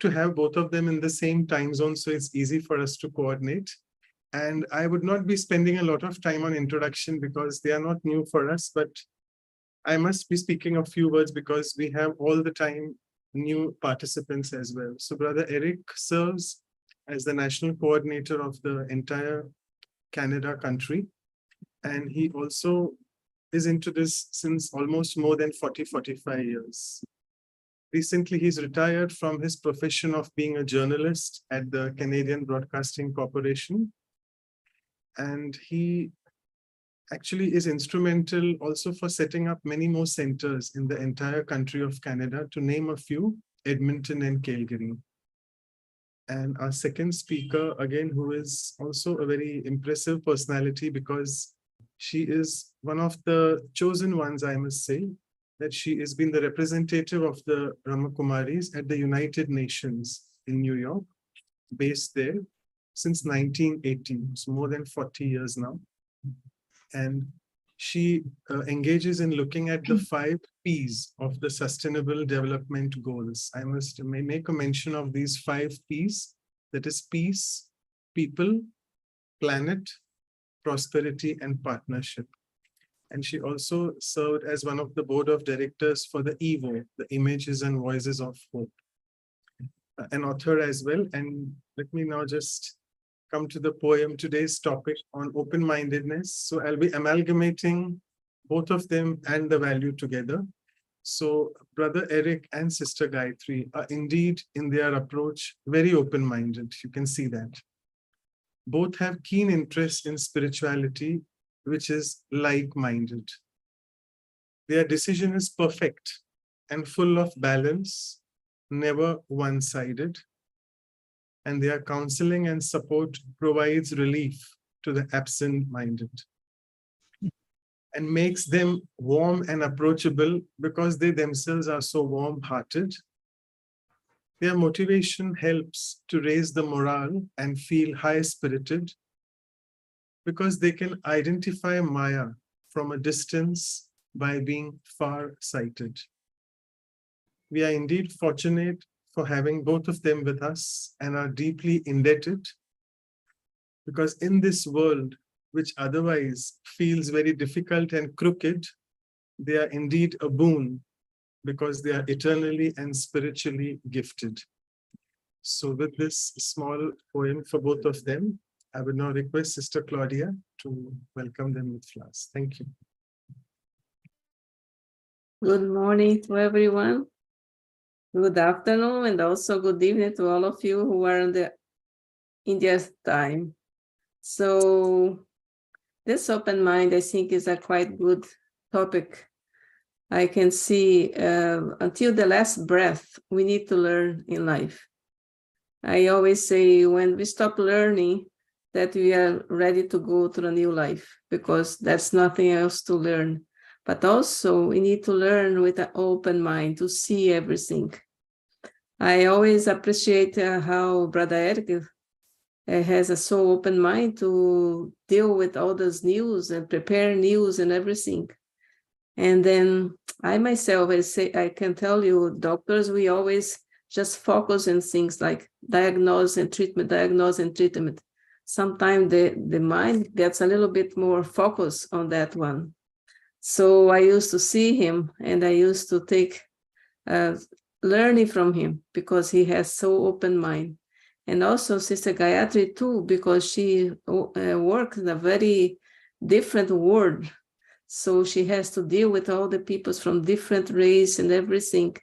good to have both of them in the same time zone, so it's easy for us to coordinate. And I would not be spending a lot of time on introduction because they are not new for us, but I must be speaking a few words because we have all the time new participants as well. So Brother Eric serves as the national coordinator of the entire Canada country. And he also is into this since almost more than 45 years. Recently, he's retired from his profession of being a journalist at the Canadian Broadcasting Corporation. And he actually is instrumental also for setting up many more centers in the entire country of Canada, to name a few, Edmonton and Calgary. And our second speaker, again, who is also a very impressive personality because she is one of the chosen ones, I must say, that she has been the representative of the Brahma Kumaris at the United Nations in New York, based there since 1980, so more than 40 years now. And she engages in looking at the 5 P's of the Sustainable Development Goals. I must make a mention of these 5 P's, that is peace, people, planet, prosperity, and partnership. And she also served as one of the board of directors for the EVO, the Images and Voices of Hope, an author as well. And let me now just come to the poem, today's topic on open-mindedness. So I'll be amalgamating both of them and the value together. So Brother Eric and Sister Gayatri are indeed in their approach very open-minded. You can see that. Both have keen interest in spirituality, which is like-minded. Their decision is perfect and full of balance, never one-sided. And their counseling and support provides relief to the absent-minded and makes them warm and approachable because they themselves are so warm-hearted. Their motivation helps to raise the morale and feel high-spirited because they can identify Maya from a distance by being far-sighted. We are indeed fortunate for having both of them with us and are deeply indebted because in this world, which otherwise feels very difficult and crooked, they are indeed a boon because they are eternally and spiritually gifted. So with this small poem for both of them, I would now request Sister Claudia to welcome them with flowers. Thank you. Good morning to everyone. Good afternoon and also good evening to all of you who are on the India time. So this open mind, I think, is a quite good topic. I can see until the last breath, we need to learn in life. I always say when we stop learning, that we are ready to go to a new life because there's nothing else to learn. But also we need to learn with an open mind to see everything. I always appreciate how Brother Eric has a so open mind to deal with all this news and prepare news and everything. And then I myself, I can tell you, doctors, we always just focus on things like diagnose and treatment. Sometimes the mind gets a little bit more focused on that one. So I used to see him and I used to take learning from him because he has so open mind. And also Sister Gayatri too, because she works in a very different world. So she has to deal with all the peoples from different race and everything.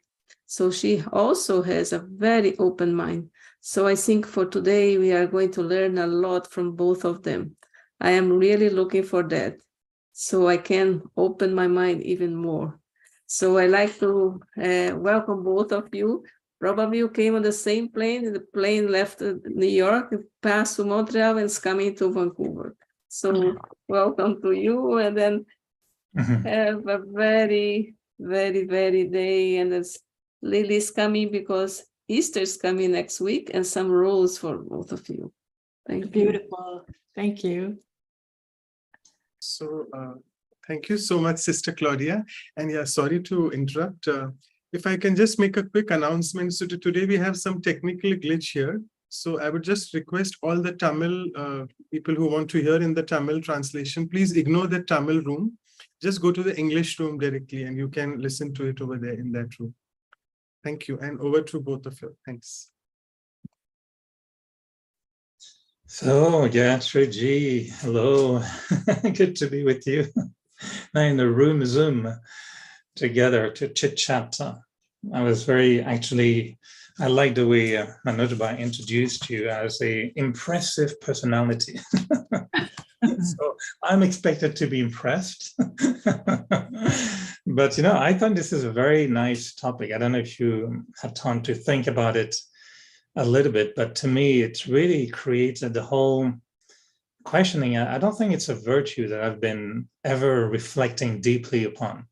So she also has a very open mind. So I think for today, we are going to learn a lot from both of them. I am really looking for that, so I can open my mind even more. So I like to welcome both of you. Probably you came on the same plane. The plane left New York, passed to Montreal, and is coming to Vancouver. So welcome to you, and then have a very, very, very day. And it's Lily's coming because Easter's coming next week, and some rules for both of you. Thank you. Beautiful. Thank you. So thank you so much, Sister Claudia. And yeah, sorry to interrupt. If I can just make a quick announcement. So today we have some technical glitch here. So I would just request all the Tamil people who want to hear in the Tamil translation, please ignore the Tamil room. Just go to the English room directly and you can listen to it over there in that room. Thank you. And over to both of you. Thanks. So, Sriji, hello. Good to be with you. Now in the room Zoom together to chit-chat. I like the way Manoj introduced you as an impressive personality. So I'm expected to be impressed. But, I thought this is a very nice topic. I don't know if you had time to think about it a little bit, but to me, it really created the whole questioning. I don't think it's a virtue that I've been ever reflecting deeply upon.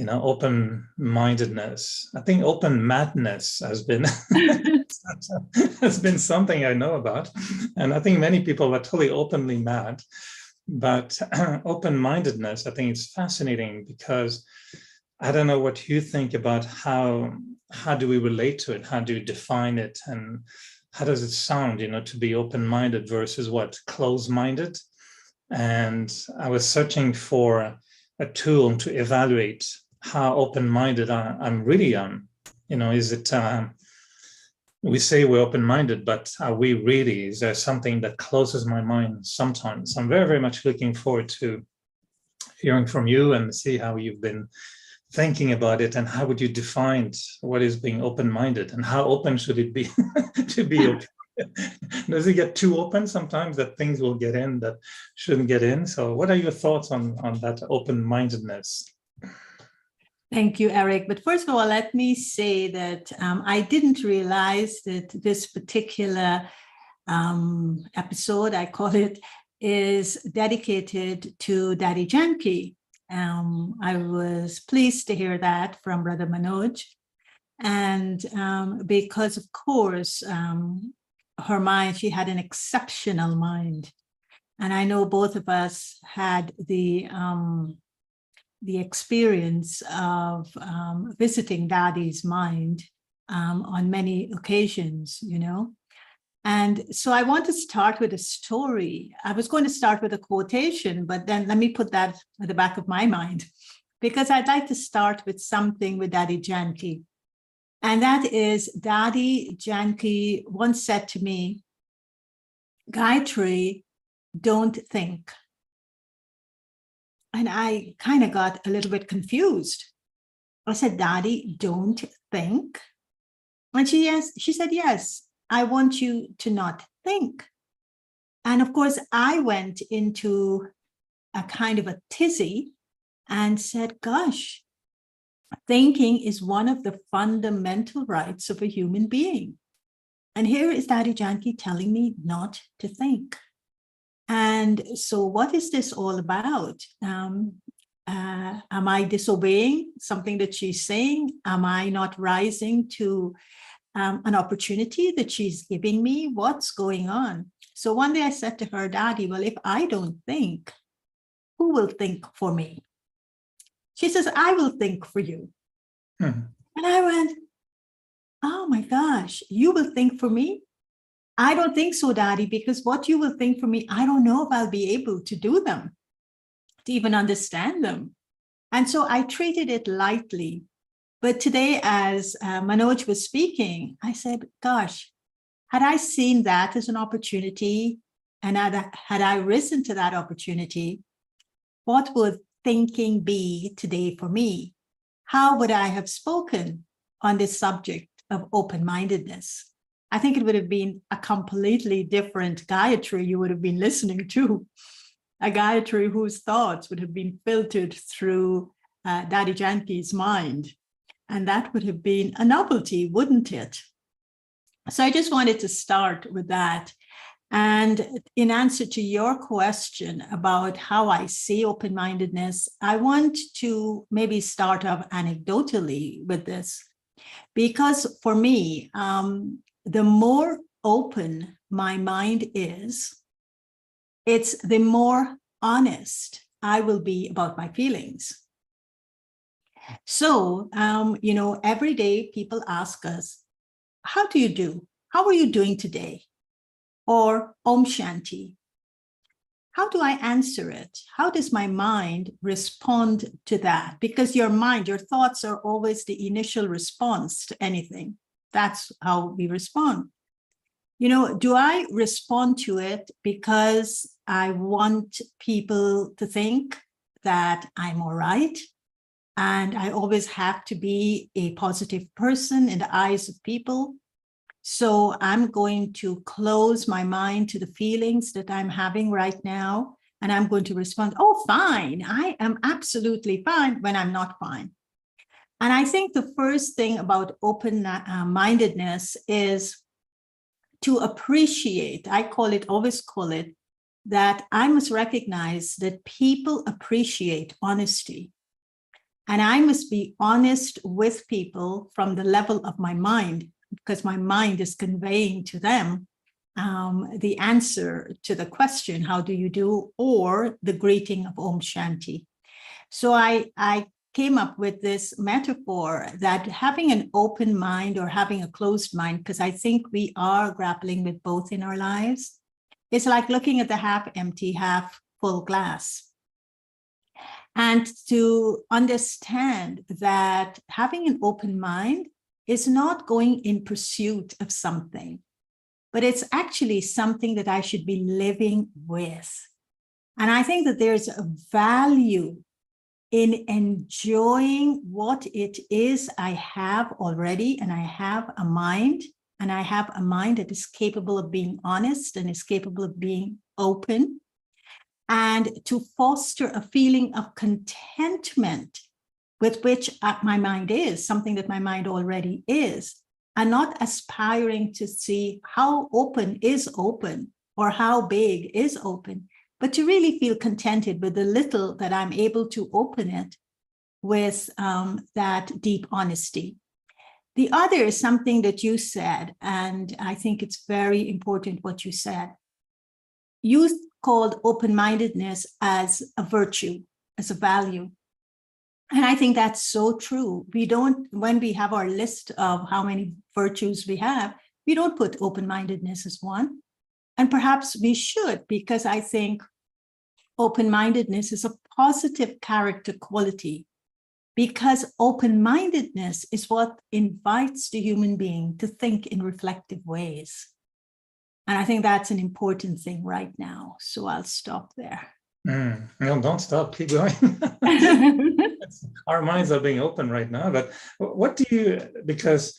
Open-mindedness. I think open-madness has been something I know about. And I think many people are totally openly mad. But open-mindedness, I think it's fascinating because I don't know what you think about how do we relate to it? How do you define it? And how does it sound, to be open-minded versus what? Closed-minded? And I was searching for a tool to evaluate how open-minded I'm really on. Is it, we say we're open-minded, but are we really? Is there something that closes my mind sometimes? I'm very, very much looking forward to hearing from you and see how you've been thinking about it and how would you define what is being open-minded and how open should it be to be open? Does it get too open sometimes that things will get in that shouldn't get in? So what are your thoughts on that open-mindedness? Thank you, Eric. But first of all, let me say that I didn't realize that this particular episode, I call it, is dedicated to Daddy Janki. I was pleased to hear that from Brother Manoj. And because, of course, her mind, she had an exceptional mind. And I know both of us had the experience of visiting Daddy's mind on many occasions, And so I want to start with a story. I was going to start with a quotation, but then let me put that at the back of my mind, because I'd like to start with something with Daddy Janki. And that is Daddy Janki once said to me, Gayatri, don't think. And I kind of got a little bit confused. I said, Daddy, don't think. And she said, yes, I want you to not think. And of course, I went into a kind of a tizzy and said, gosh, thinking is one of the fundamental rights of a human being. And here is Daddy Janki telling me not to think. And so what is this all about? Am I disobeying something that she's saying? Am I not rising to an opportunity that she's giving me? What's going on? So one day I said to her, Daddy, well, if I don't think, who will think for me? She says, I will think for you. And I went, oh my gosh, you will think for me? I don't think so, Daddy, because what you will think for me, I don't know if I'll be able to do them, to even understand them. And so I treated it lightly. But today, as Manoj was speaking, I said, gosh, had I seen that as an opportunity and had I risen to that opportunity, what would thinking be today for me? How would I have spoken on this subject of open-mindedness? I think it would have been a completely different Gayatri you would have been listening to, a Gayatri whose thoughts would have been filtered through Daddy Janki's mind. And that would have been a novelty, wouldn't it? So I just wanted to start with that. And in answer to your question about how I see open-mindedness, I want to maybe start off anecdotally with this. Because for me, the more open my mind is, it's the more honest I will be about my feelings. So, every day people ask us, how do you do? How are you doing today? Or Om Shanti. How do I answer it? How does my mind respond to that? Because your mind, your thoughts are always the initial response to anything. That's how we respond. Do I respond to it because I want people to think that I'm all right? And I always have to be a positive person in the eyes of people. So I'm going to close my mind to the feelings that I'm having right now. And I'm going to respond, oh, fine. I am absolutely fine when I'm not fine. And I think the first thing about open-mindedness is to appreciate, always call it, that I must recognize that people appreciate honesty. And I must be honest with people from the level of my mind, because my mind is conveying to them the answer to the question, how do you do, or the greeting of Om Shanti. So I came up with this metaphor that having an open mind or having a closed mind, because I think we are grappling with both in our lives, it's like looking at the half empty, half full glass. And to understand that having an open mind is not going in pursuit of something, but it's actually something that I should be living with. And I think that there's a value in enjoying what it is I have already, and I have a mind, and I have a mind that is capable of being honest and is capable of being open, and to foster a feeling of contentment with which my mind is, something that my mind already is, and not aspiring to see how open is open or how big is open, but to really feel contented with the little that I'm able to open it with that deep honesty. The other is something that you said, and I think it's very important what you said. You called open-mindedness as a virtue, as a value. And I think that's so true. When we have our list of how many virtues we have, we don't put open-mindedness as one. And perhaps we should, because I think open-mindedness is a positive character quality, because open-mindedness is what invites the human being to think in reflective ways. And I think that's an important thing right now. So I'll stop there. No, don't stop. Keep going. Our minds are being open right now. But what do you, because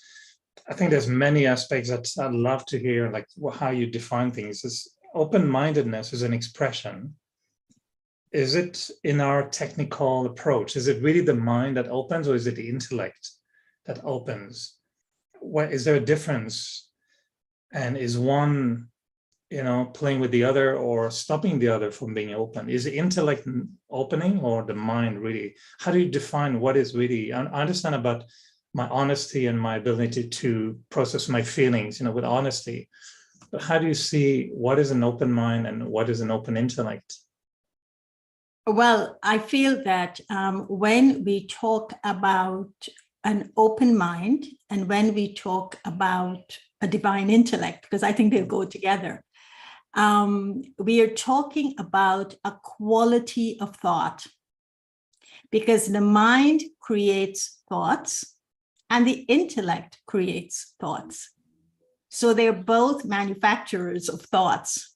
I think there's many aspects that I'd love to hear, like how you define things. Is open-mindedness is an expression. Is it in our technical approach? Is it really the mind that opens, or is it the intellect that opens? Is there a difference? And is one, playing with the other or stopping the other from being open? Is the intellect opening or the mind really? How do you define what is really? I understand about my honesty and my ability to process my feelings, with honesty. But how do you see what is an open mind and what is an open intellect? Well, I feel that when we talk about an open mind and when we talk about a divine intellect, because I think they'll go together, we are talking about a quality of thought, because the mind creates thoughts and the intellect creates thoughts. So they're both manufacturers of thoughts.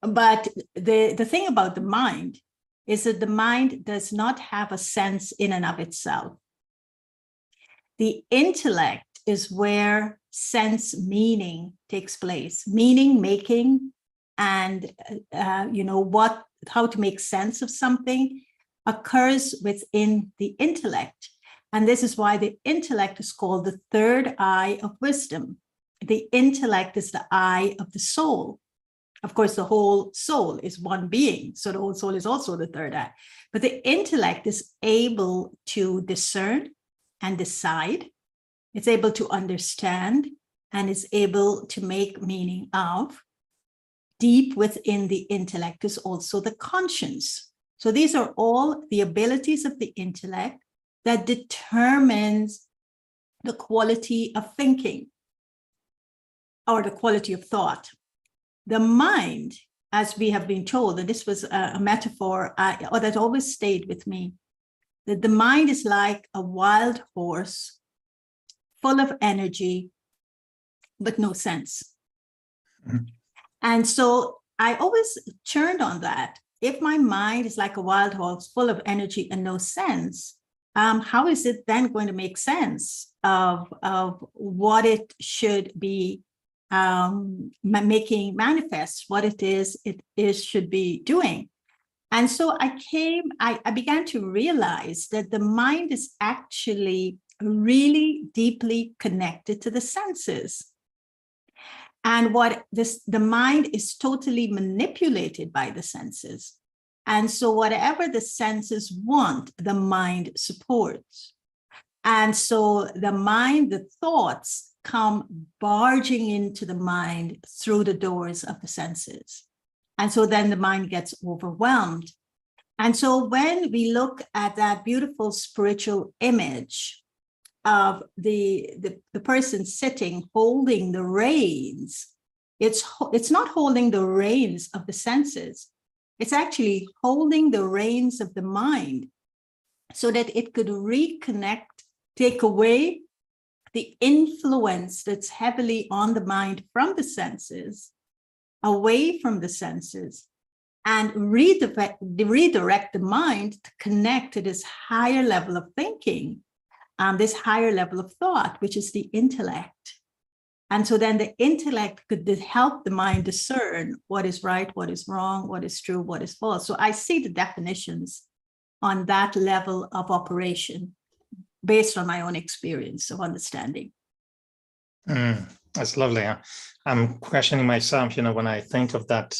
But the thing about the mind is that the mind does not have a sense in and of itself. The intellect is where sense meaning takes place, meaning making, and how to make sense of something occurs within the intellect. And this is why the intellect is called the third eye of wisdom. The intellect is the eye of the soul. Of course, the whole soul is one being, so the whole soul is also the third eye. But the intellect is able to discern and decide. It's able to understand and is able to make meaning of. Deep within the intellect is also the conscience. So these are all the abilities of the intellect that determines the quality of thinking or the quality of thought. The mind, as we have been told, and this was a metaphor that always stayed with me, that the mind is like a wild horse, full of energy, but no sense. Mm-hmm. And so I always turned on that. If my mind is like a wild horse, full of energy and no sense, how is it then going to make sense of what it should be making manifest, what it is should be doing? And so I began to realize that the mind is actually really deeply connected to the senses. And the mind is totally manipulated by the senses. And so whatever the senses want, the mind supports. And so the thoughts come barging into the mind through the doors of the senses. And so then the mind gets overwhelmed. And so when we look at that beautiful spiritual image of the person sitting holding the reins, it's not holding the reins of the senses. It's actually holding the reins of the mind so that it could reconnect, take away the influence that's heavily on the mind from the senses, away from the senses, and redirect the mind to connect to this higher level of thinking, this higher level of thought, which is the intellect. And so then the intellect could help the mind discern what is right, what is wrong, what is true, what is false. So I see the definitions on that level of operation based on my own experience of understanding. That's lovely. I'm questioning myself, when I think of that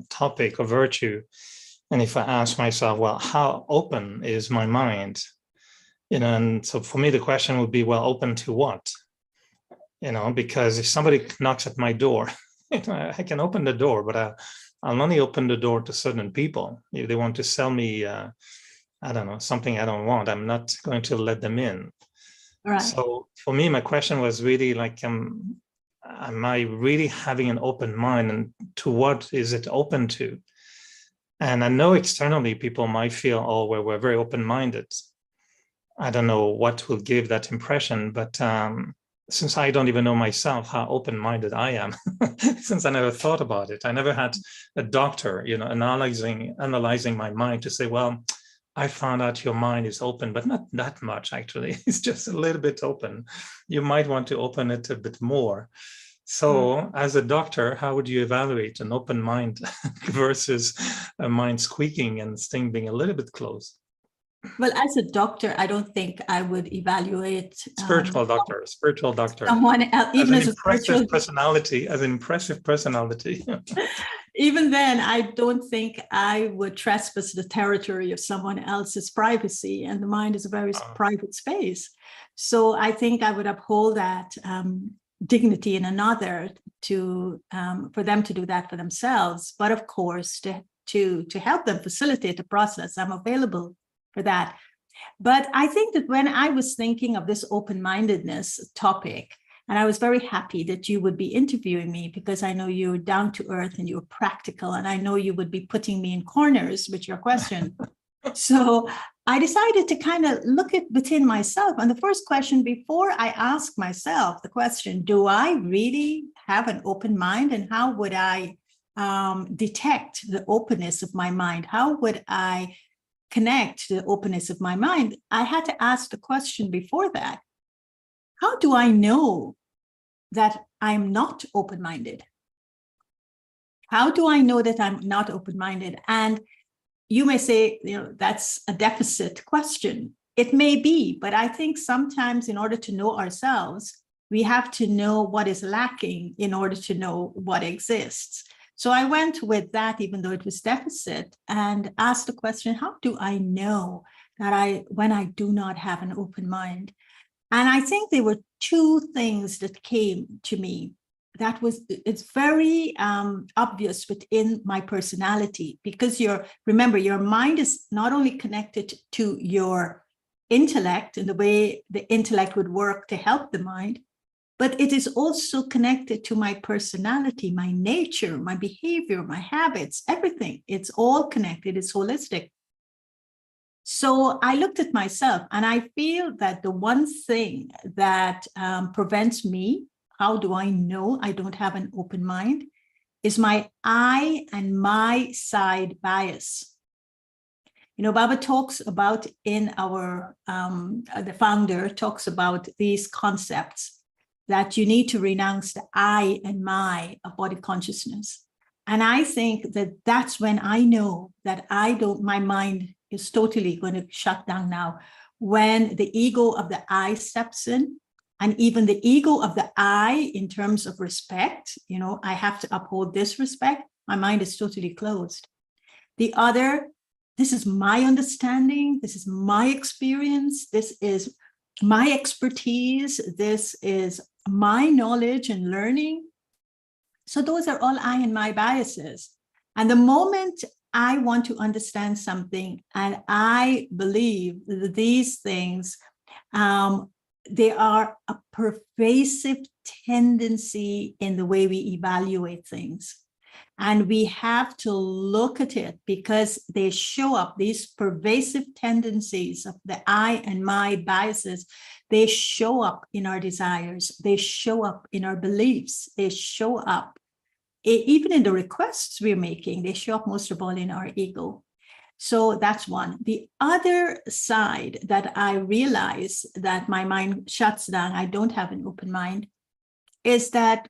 topic of virtue, and if I ask myself, well, how open is my mind? And so for me, the question would be, well, open to what? Because if somebody knocks at my door, I can open the door, but I'll only open the door to certain people. If they want to sell me, I don't know, something I don't want, I'm not going to let them in. Right. So for me, my question was really like, am I really having an open mind, and to what is it open to? And I know externally people might feel, oh, we're very open-minded. I don't know what will give that impression, but since I don't even know myself how open-minded I am, since I never thought about it, I never had a doctor, analyzing my mind to say, well, I found out your mind is open, but not that much, actually. It's just a little bit open. You might want to open it a bit more. So as a doctor, how would you evaluate an open mind versus a mind squeaking and thing being a little bit closed? Well, as a doctor, I don't think I would evaluate spiritual doctor. Someone else, even as an impressive personality, as an impressive personality. Even then, I don't think I would trespass the territory of someone else's privacy, and the mind is a very private space. So I think I would uphold that dignity in another for them to do that for themselves. But of course, to help them facilitate the process, I'm available for that. But I think that when I was thinking of this open-mindedness topic, and I was very happy that you would be interviewing me, because I know you're down to earth and you're practical, and I know you would be putting me in corners with your question. So I decided to kind of look at within myself. And the first question, before I ask myself the question, do I really have an open mind? And how would I detect the openness of my mind? How would I connect to the openness of my mind? I had to ask the question before that. How do I know that I'm not open-minded? How do I know that I'm not open-minded? And you may say, that's a deficit question. It may be, but I think sometimes in order to know ourselves, we have to know what is lacking in order to know what exists. So I went with that, even though it was deficit, and asked the question, how do I know that when I do not have an open mind? And I think there were two things that came to me. It's very obvious within my personality, because remember, your mind is not only connected to your intellect and the way the intellect would work to help the mind, but it is also connected to my personality, my nature, my behavior, my habits, everything. It's all connected, it's holistic. So I looked at myself and I feel that the one thing that prevents me, how do I know I don't have an open mind, is my I and my side bias. Baba talks about in our, the founder talks about these concepts that you need to renounce the I and my of body consciousness. And I think that that's when I know that my mind is totally going to shut down now. When the ego of the I steps in, and even the ego of the I in terms of respect, I have to uphold this respect, my mind is totally closed. The other, this is my understanding, this is my experience, this is my expertise, this is my knowledge and learning. So those are all I and my biases. And the moment I want to understand something and I believe that these things, they are a pervasive tendency in the way we evaluate things. And we have to look at it because they show up, these pervasive tendencies of the I and my biases, they show up in our desires, they show up in our beliefs, they show up even in the requests we're making, they show up most of all in our ego. So that's one. The other side that I realize that my mind shuts down, I don't have an open mind, is that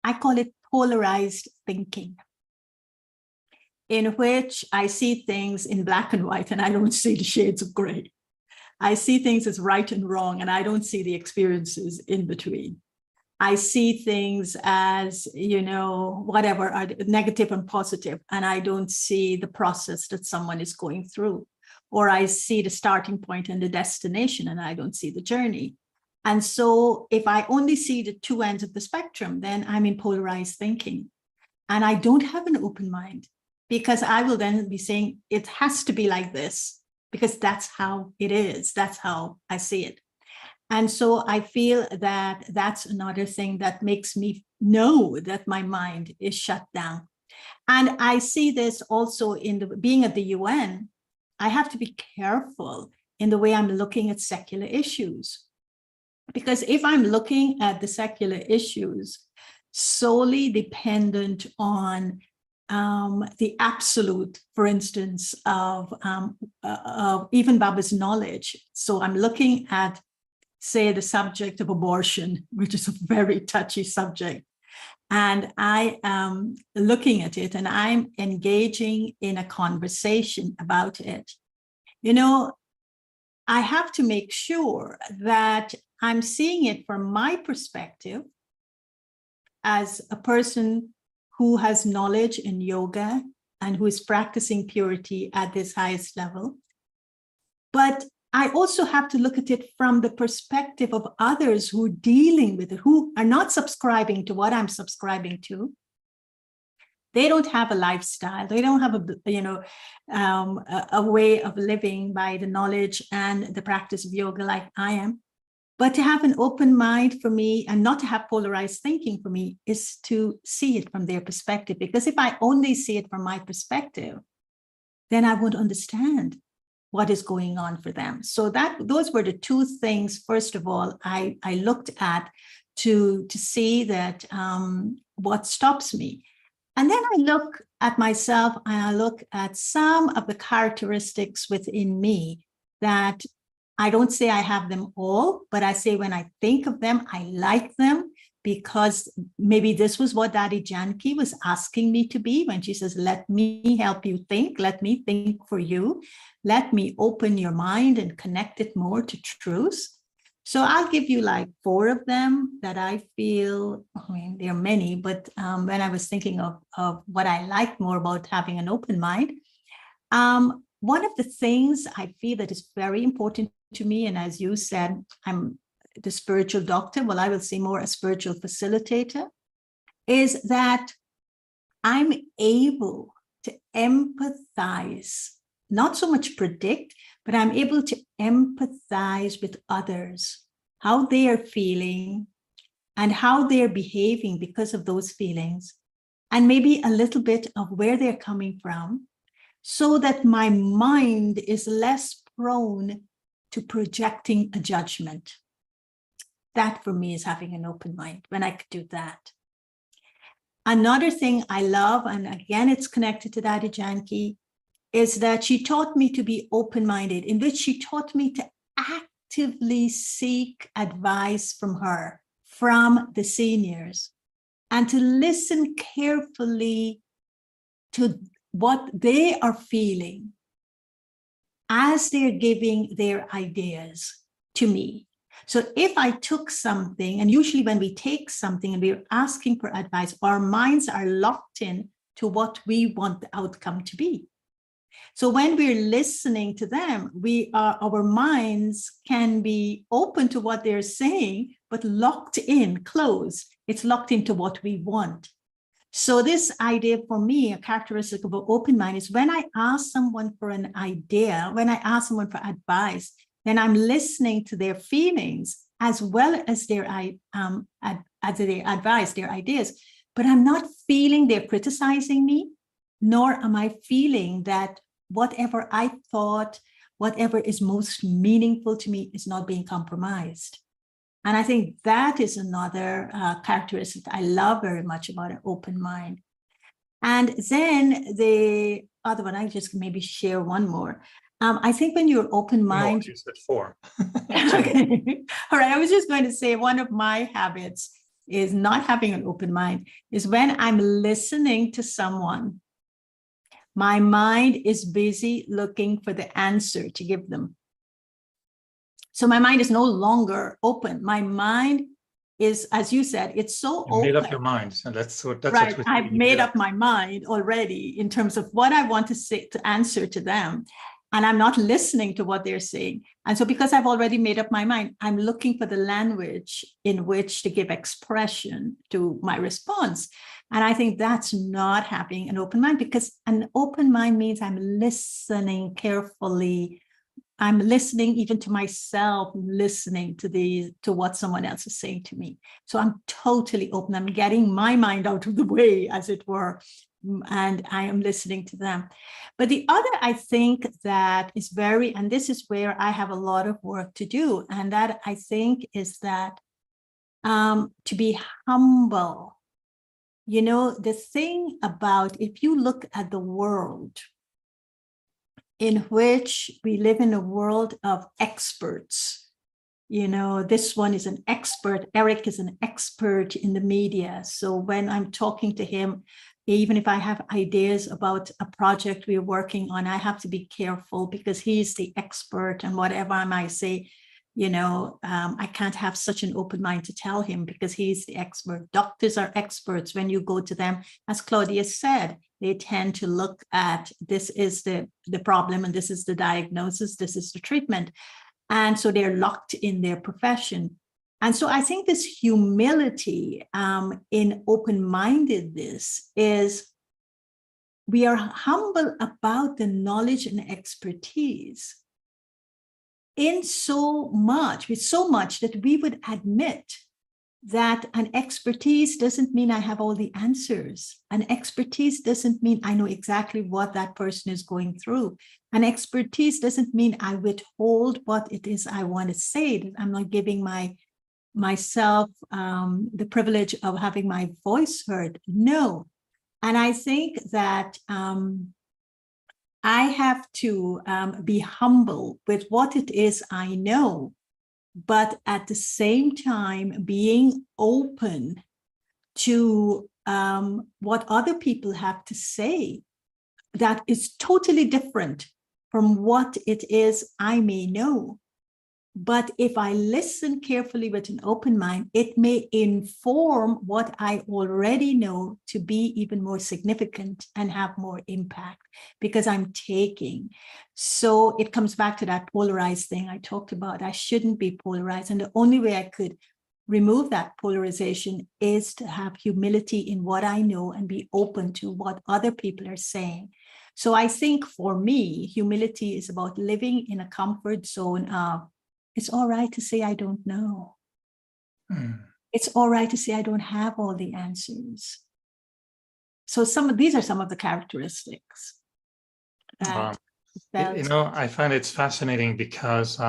I call it polarized thinking, in which I see things in black and white and I don't see the shades of gray. I see things as right and wrong and I don't see the experiences in between. I see things as, whatever, are negative and positive, and I don't see the process that someone is going through. Or I see the starting point and the destination and I don't see the journey. And so if I only see the two ends of the spectrum, then I'm in polarized thinking. And I don't have an open mind, because I will then be saying it has to be like this, because that's how it is. That's how I see it. And so I feel that that's another thing that makes me know that my mind is shut down. And I see this also in being at the UN. I have to be careful in the way I'm looking at secular issues. Because if I'm looking at the secular issues solely dependent on the absolute, for instance, of even Baba's knowledge. So I'm looking at, say, the subject of abortion, which is a very touchy subject. And I am looking at it and I'm engaging in a conversation about it. I have to make sure that I'm seeing it from my perspective as a person who has knowledge in yoga and who is practicing purity at this highest level. But I also have to look at it from the perspective of others who are dealing with it, who are not subscribing to what I'm subscribing to. They don't have a lifestyle. They don't have a way of living by the knowledge and the practice of yoga like I am. But to have an open mind for me and not to have polarized thinking for me is to see it from their perspective. Because if I only see it from my perspective, then I won't understand what is going on for them. So those were the two things, first of all, I looked at to see that what stops me. And then I look at myself and I look at some of the characteristics within me that I don't say I have them all, but I say when I think of them, I like them because maybe this was what Daddy Janki was asking me to be when she says, let me help you think, let me think for you, let me open your mind and connect it more to truth. So I'll give you like 4 of them that I feel, there are many, but when I was thinking of what I like more about having an open mind, one of the things I feel that is very important to me, and as you said, I'm the spiritual doctor, well, I will say more a spiritual facilitator, is that I'm able to empathize not so much predict, but I'm able to empathize with others, how they are feeling and how they're behaving because of those feelings, and maybe a little bit of where they're coming from, so that my mind is less prone to projecting a judgment. That for me is having an open mind, when I could do that. Another thing I love, and again, it's connected to Dadi Janki, is that she taught me to be open-minded, in which she taught me to actively seek advice from her, from the seniors, and to listen carefully to what they are feeling as they're giving their ideas to me. So if I took something, and usually when we take something and we're asking for advice, our minds are locked in to what we want the outcome to be. So when we're listening to them, our minds can be open to what they're saying, but locked in, closed. It's locked into what we want. So this idea for me, a characteristic of an open mind, is when I ask someone for an idea, when I ask someone for advice, then I'm listening to their feelings as well as their advice, their ideas, but I'm not feeling they're criticizing me, nor am I feeling that whatever I thought, whatever is most meaningful to me is not being compromised. And I think that is another characteristic I love very much about an open mind. And then the other one, I just maybe share one more. I think when you're open mind, you said 4. Okay. All right. I was just going to say one of my habits is not having an open mind is when I'm listening to someone, my mind is busy looking for the answer to give them. So my mind is no longer open. My mind is, as you said, it's so open. You made up your mind. And that's right. what I've made up my mind already in terms of what I want to say, to answer to them. And I'm not listening to what they're saying. And so because I've already made up my mind, I'm looking for the language in which to give expression to my response. And I think that's not having an open mind, because an open mind means I'm listening carefully. I'm listening even to myself, listening to what someone else is saying to me. So I'm totally open. I'm getting my mind out of the way, as it were, and I am listening to them. But the other, I think that is very, and this is where I have a lot of work to do, and that I think is that to be humble. You know, the thing about, if you look at the world, in which we live in a world of experts. You know, this one is an expert. Eric is an expert in the media. So when I'm talking to him, even if I have ideas about a project we're working on, I have to be careful because he's the expert, and whatever I might say, you know, I can't have such an open mind to tell him because he's the expert. Doctors are experts. When you go to them, as Claudia said, they tend to look at, this is the problem, and this is the diagnosis, this is the treatment. And so they're locked in their profession. And so I think this humility in open-mindedness is we are humble about the knowledge and expertise in so much, with so much that we would admit that an expertise doesn't mean I have all the answers. An expertise doesn't mean I know exactly what that person is going through. An expertise doesn't mean I withhold what it is I want to say, that I'm not giving myself the privilege of having my voice heard. No. And I think that I have to be humble with what it is I know, but at the same time being open to what other people have to say that is totally different from what it is I may know. But if I listen carefully with an open mind, it may inform what I already know to be even more significant and have more impact because I'm taking. So it comes back to that polarized thing I talked about. I shouldn't be polarized. And the only way I could remove that polarization is to have humility in what I know and be open to what other people are saying. So I think for me, humility is about living in a comfort zone of, it's all right to say I don't know. It's all right to say I don't have all the answers. So these are some of the characteristics that I find it's fascinating because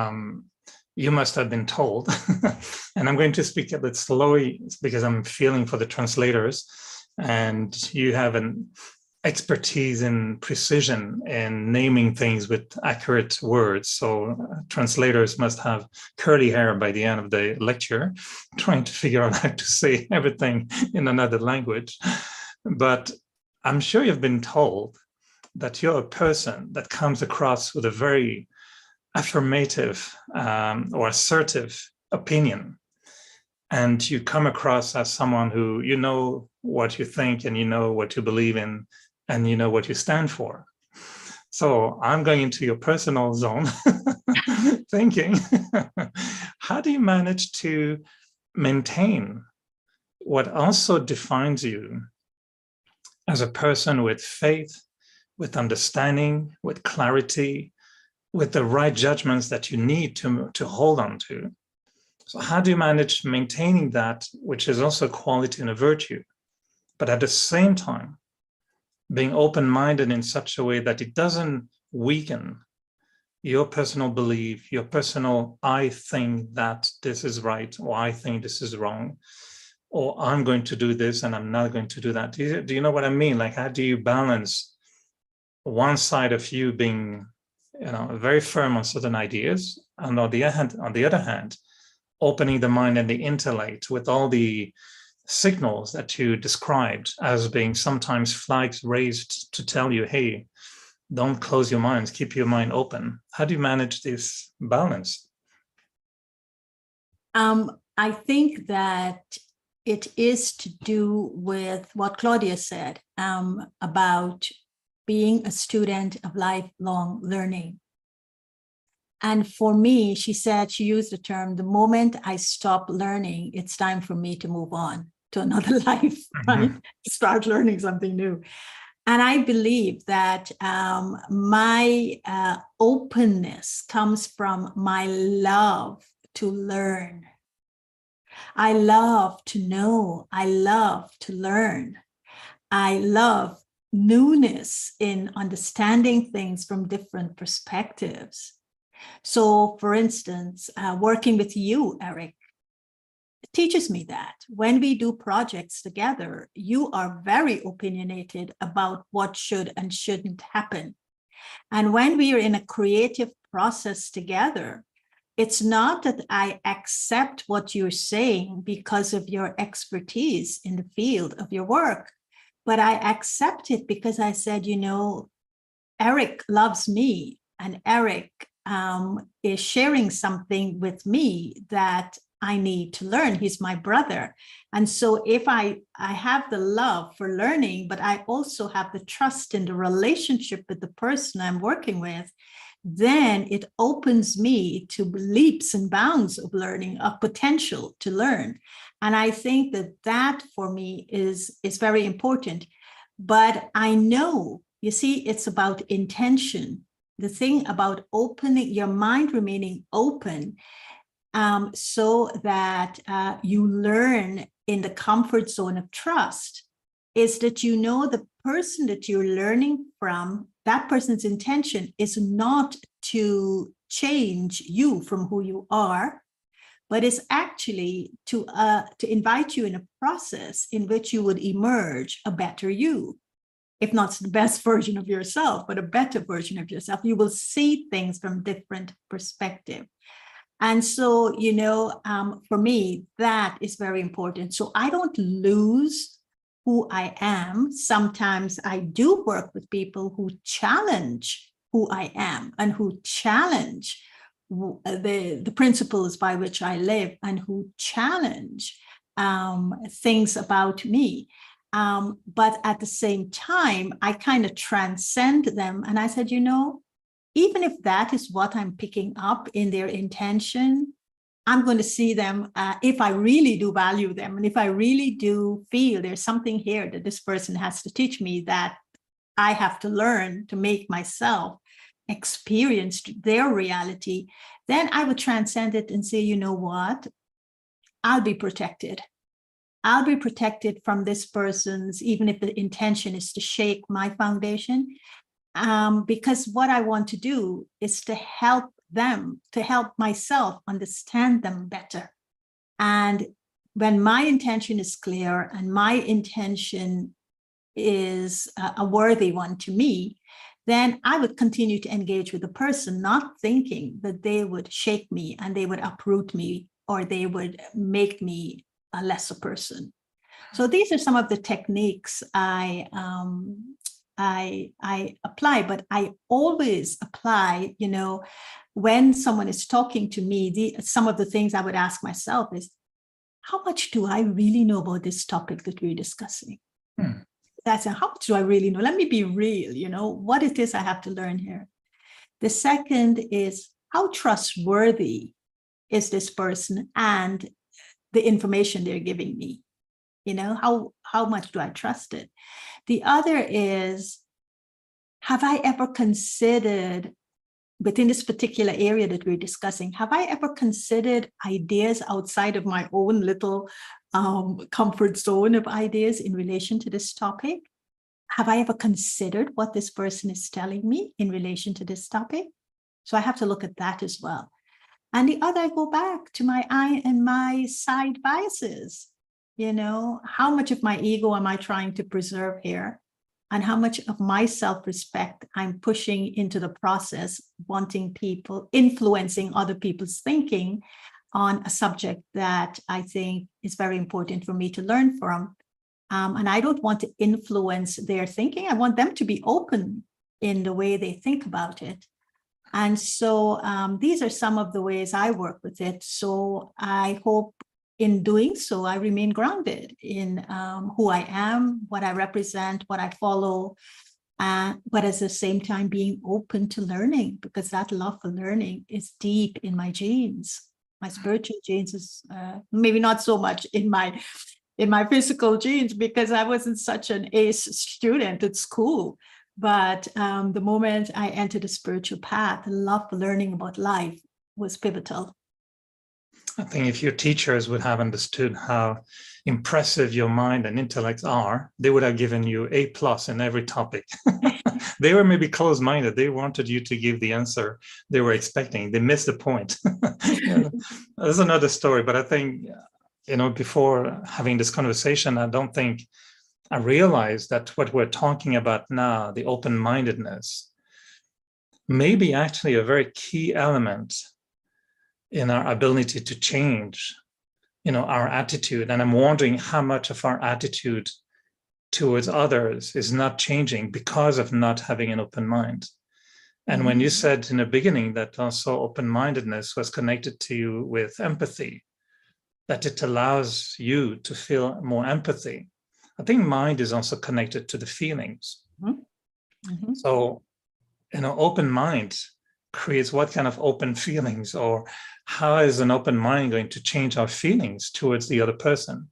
you must have been told, and I'm going to speak a bit slowly because I'm feeling for the translators, and you have an expertise in precision in naming things with accurate words. So translators must have curly hair by the end of the lecture, trying to figure out how to say everything in another language. But I'm sure you've been told that you're a person that comes across with a very affirmative or assertive opinion. And you come across as someone who, you know what you think and you know what you believe in and you know what you stand for. So I'm going into your personal zone thinking, how do you manage to maintain what also defines you as a person with faith, with understanding, with clarity, with the right judgments that you need to hold on to? So how do you manage maintaining that, which is also a quality and a virtue, but at the same time, being open-minded in such a way that it doesn't weaken your personal belief, your personal, I think that this is right, or I think this is wrong, or I'm going to do this and I'm not going to do that. Do you know what I mean? Like, how do you balance one side of you being, very firm on certain ideas, and on the other hand, opening the mind and the intellect with all the signals that you described as being sometimes flags raised to tell you, hey, don't close your minds, keep your mind open. How do you manage this balance? I think that it is to do with what Claudia said about being a student of lifelong learning. And for me, she said, she used the term, the moment I stop learning, it's time for me to move on to another life, right? Start learning something new. And I believe that my openness comes from my love to learn. I love to know. I love to learn. I love newness in understanding things from different perspectives. So, for instance, working with you, Eric, teaches me that when we do projects together, you are very opinionated about what should and shouldn't happen. And when we are in a creative process together, it's not that I accept what you're saying because of your expertise in the field of your work, but I accept it because I said, Eric loves me, and Eric is sharing something with me that I need to learn. He's my brother. And so if I have the love for learning, but I also have the trust in the relationship with the person I'm working with, then it opens me to leaps and bounds of learning, of potential to learn. And I think that for me is very important. But I know, you see, it's about intention. The thing about opening your mind, remaining open, so that you learn in the comfort zone of trust, is that the person that you're learning from, that person's intention is not to change you from who you are, but is actually to invite you in a process in which you would emerge a better you. If not the best version of yourself, but a better version of yourself. You will see things from different perspective. And so, for me, that is very important. So I don't lose who I am. Sometimes I do work with people who challenge who I am and who challenge the principles by which I live and who challenge things about me. But at the same time, I kind of transcend them. And I said, even if that is what I'm picking up in their intention, I'm going to see them if I really do value them. And if I really do feel there's something here that this person has to teach me that I have to learn to make myself experience their reality, then I would transcend it and say, you know what? I'll be protected. I'll be protected from this person's, even if the intention is to shake my foundation, because what I want to do is to help them, to help myself understand them better. And when my intention is clear and my intention is a worthy one to me, then I would continue to engage with the person, not thinking that they would shake me and they would uproot me or they would make me a lesser person. So these are some of the techniques I apply, but I always apply, you know, when someone is talking to me, some of the things I would ask myself is, how much do I really know about this topic that we're discussing? That's how much do I really know? Let me be real, you know, what it is I have to learn here. The second is, how trustworthy is this person and the information they're giving me? You know, how much do I trust it? The other is, have I ever considered, within this particular area that we're discussing, have I ever considered ideas outside of my own little comfort zone of ideas in relation to this topic? Have I ever considered what this person is telling me in relation to this topic? So I have to look at that as well. And the other, I go back to my I and my side biases. You know, how much of my ego am I trying to preserve here? And how much of my self-respect I'm pushing into the process, wanting people, influencing other people's thinking on a subject that I think is very important for me to learn from. And I don't want to influence their thinking. I want them to be open in the way they think about it. And so these are some of the ways I work with it. So I hope in doing so, I remain grounded in who I am, what I represent, what I follow, but at the same time being open to learning, because that love for learning is deep in my genes. My spiritual genes is maybe not so much in my physical genes, because I wasn't such an ace student at school. But the moment I entered the spiritual path, the love for learning about life was pivotal. I think if your teachers would have understood how impressive your mind and intellect are, they would have given you A+ in every topic. They were maybe closed-minded. They wanted you to give the answer they were expecting. They missed the point. That's another story. But I think, you know, before having this conversation, I don't think I realized that what we're talking about now, the open-mindedness, may be actually a very key element in our ability to change, you know, our attitude. And I'm wondering how much of our attitude towards others is not changing because of not having an open mind. And when you said in the beginning that also open-mindedness was connected to you with empathy, that it allows you to feel more empathy, I think mind is also connected to the feelings. So, you know, open mind creates what kind of open feelings, or how is an open mind going to change our feelings towards the other person?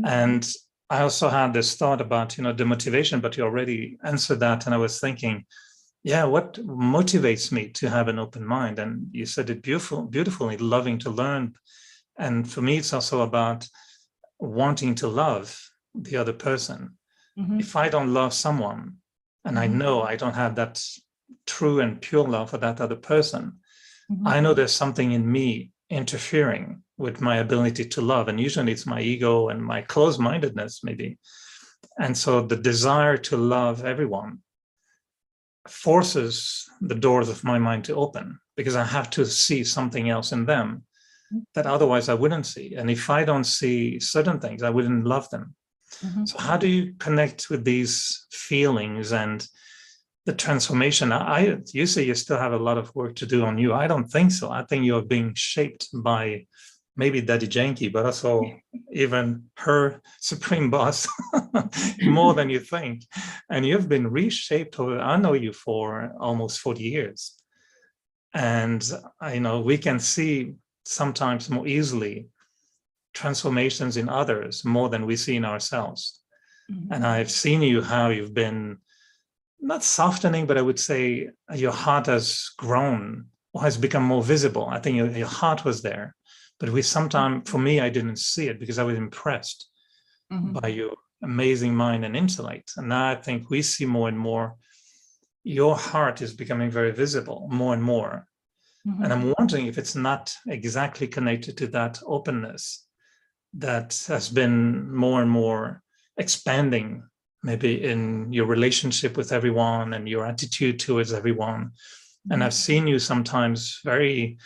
And I also had this thought about, you know, the motivation, but you already answered that. And I was thinking, yeah, what motivates me to have an open mind? And you said it beautifully, loving to learn. And for me, it's also about wanting to love the other person. If I don't love someone, and I know I don't have that true and pure love for that other person, I know there's something in me interfering with my ability to love. And usually it's my ego and my closed-mindedness, maybe. And so the desire to love everyone forces the doors of my mind to open, because I have to see something else in them that otherwise I wouldn't see. And if I don't see certain things, I wouldn't love them. So how do you connect with these feelings and the transformation? You say you still have a lot of work to do on you. I don't think so. I think you're being shaped by maybe Daddy Janky, but also even her supreme boss more than you think. And you've been reshaped. I know you for almost 40 years. And I know we can see sometimes more easily transformations in others more than we see in ourselves. Mhm. And I've seen you, how you've been not softening, but I would say your heart has grown or has become more visible. I think your heart was there, but for me, I didn't see it because I was impressed Mhm. by your amazing mind and intellect. And now I think we see more and more your heart is becoming very visible more and more. Mhm. And I'm wondering if it's not exactly connected to that openness that has been more and more expanding, maybe in your relationship with everyone and your attitude towards everyone. And I've seen you sometimes very,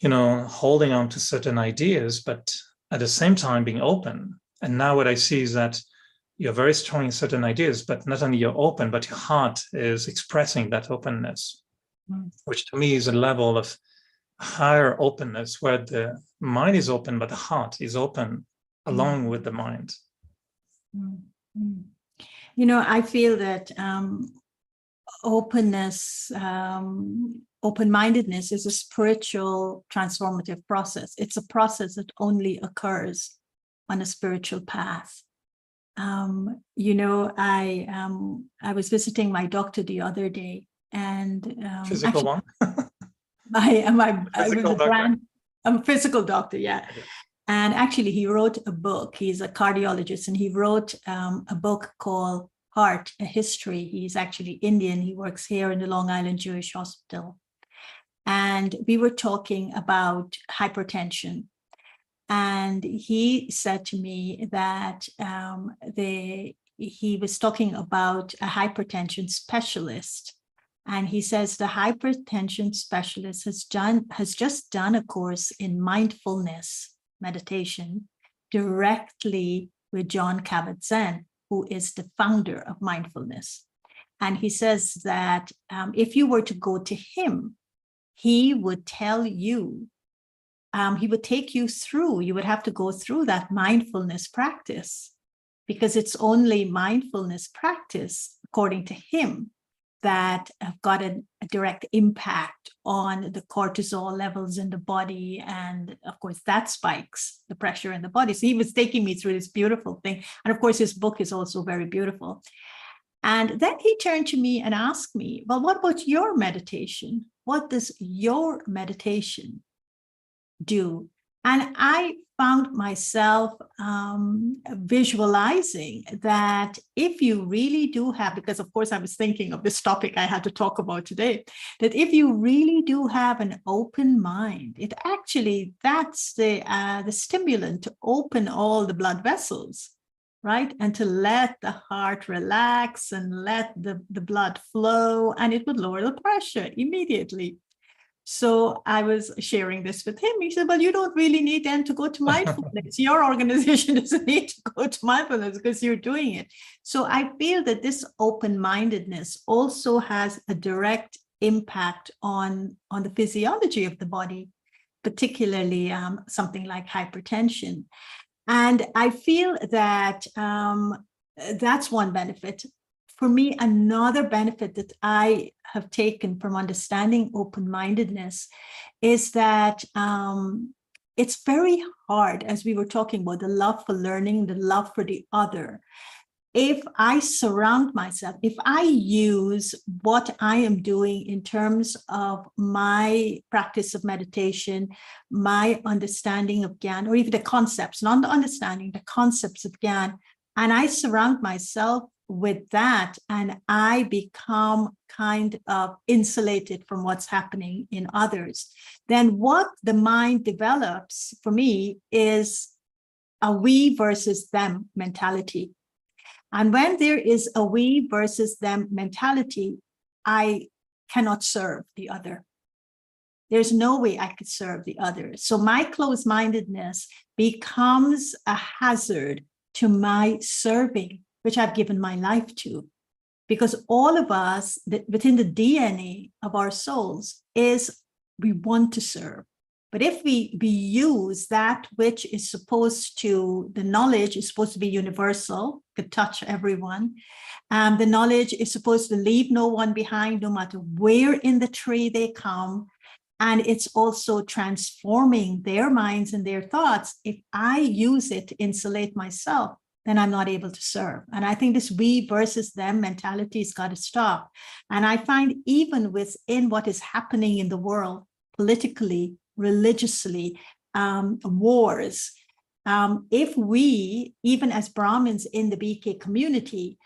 holding on to certain ideas, but at the same time being open. And now what I see is that you're very strong in certain ideas, but not only you're open, but your heart is expressing that openness, which to me is a level of higher openness where the mind is open, but the heart is open along with the mind. I feel that openness, open-mindedness is a spiritual transformative process. It's a process that only occurs on a spiritual path. I was visiting my doctor the other day, and Physical one? I'm a physical doctor, yeah. Okay. And actually, he wrote a book. He's a cardiologist, and he wrote a book called Heart, A History. He's actually Indian. He works here in the Long Island Jewish Hospital. And we were talking about hypertension. And he said to me that he was talking about a hypertension specialist. And he says the hypertension specialist has just done a course in mindfulness meditation directly with John Kabat-Zinn, who is the founder of mindfulness. And he says that if you were to go to him, he would tell you, he would take you through, you would have to go through that mindfulness practice, because it's only mindfulness practice, according to him, that have got a direct impact on the cortisol levels in the body. And of course, that spikes the pressure in the body. So he was taking me through this beautiful thing. And of course, his book is also very beautiful. And then he turned to me and asked me, well, what about your meditation? What does your meditation do? And I found myself visualizing that if you really do have, because of course I was thinking of this topic I had to talk about today, that if you really do have an open mind, it actually, that's the stimulant to open all the blood vessels, right? And to let the heart relax and let the blood flow, and it would lower the pressure immediately. So I was sharing this with him. He said, well, you don't really need then to go to mindfulness. Your organization doesn't need to go to mindfulness because you're doing it. So I feel that this open-mindedness also has a direct impact on the physiology of the body, particularly something like hypertension. And I feel that that's one benefit. For me, another benefit that I have taken from understanding open-mindedness is that it's very hard, as we were talking about, the love for learning, the love for the other. If I surround myself, if I use what I am doing in terms of my practice of meditation, my understanding of Gyan, or even the concepts, not the understanding, the concepts of Gyan, and I surround myself with that, and I become kind of insulated from what's happening in others, then what the mind develops for me is a we versus them mentality. And when there is a we versus them mentality, I cannot serve the other. There's no way I could serve the other. So my closed-mindedness becomes a hazard to my serving, which I've given my life to, because all of us, within the DNA of our souls, is we want to serve. But if we use that which is supposed to, the knowledge is supposed to be universal, could touch everyone. The knowledge is supposed to leave no one behind, no matter where in the tree they come. And it's also transforming their minds and their thoughts. If I use it to insulate myself, then I'm not able to serve. And I think this we versus them mentality has got to stop. And I find even within what is happening in the world, politically, religiously, wars, if we, even as Brahmins in the BK community,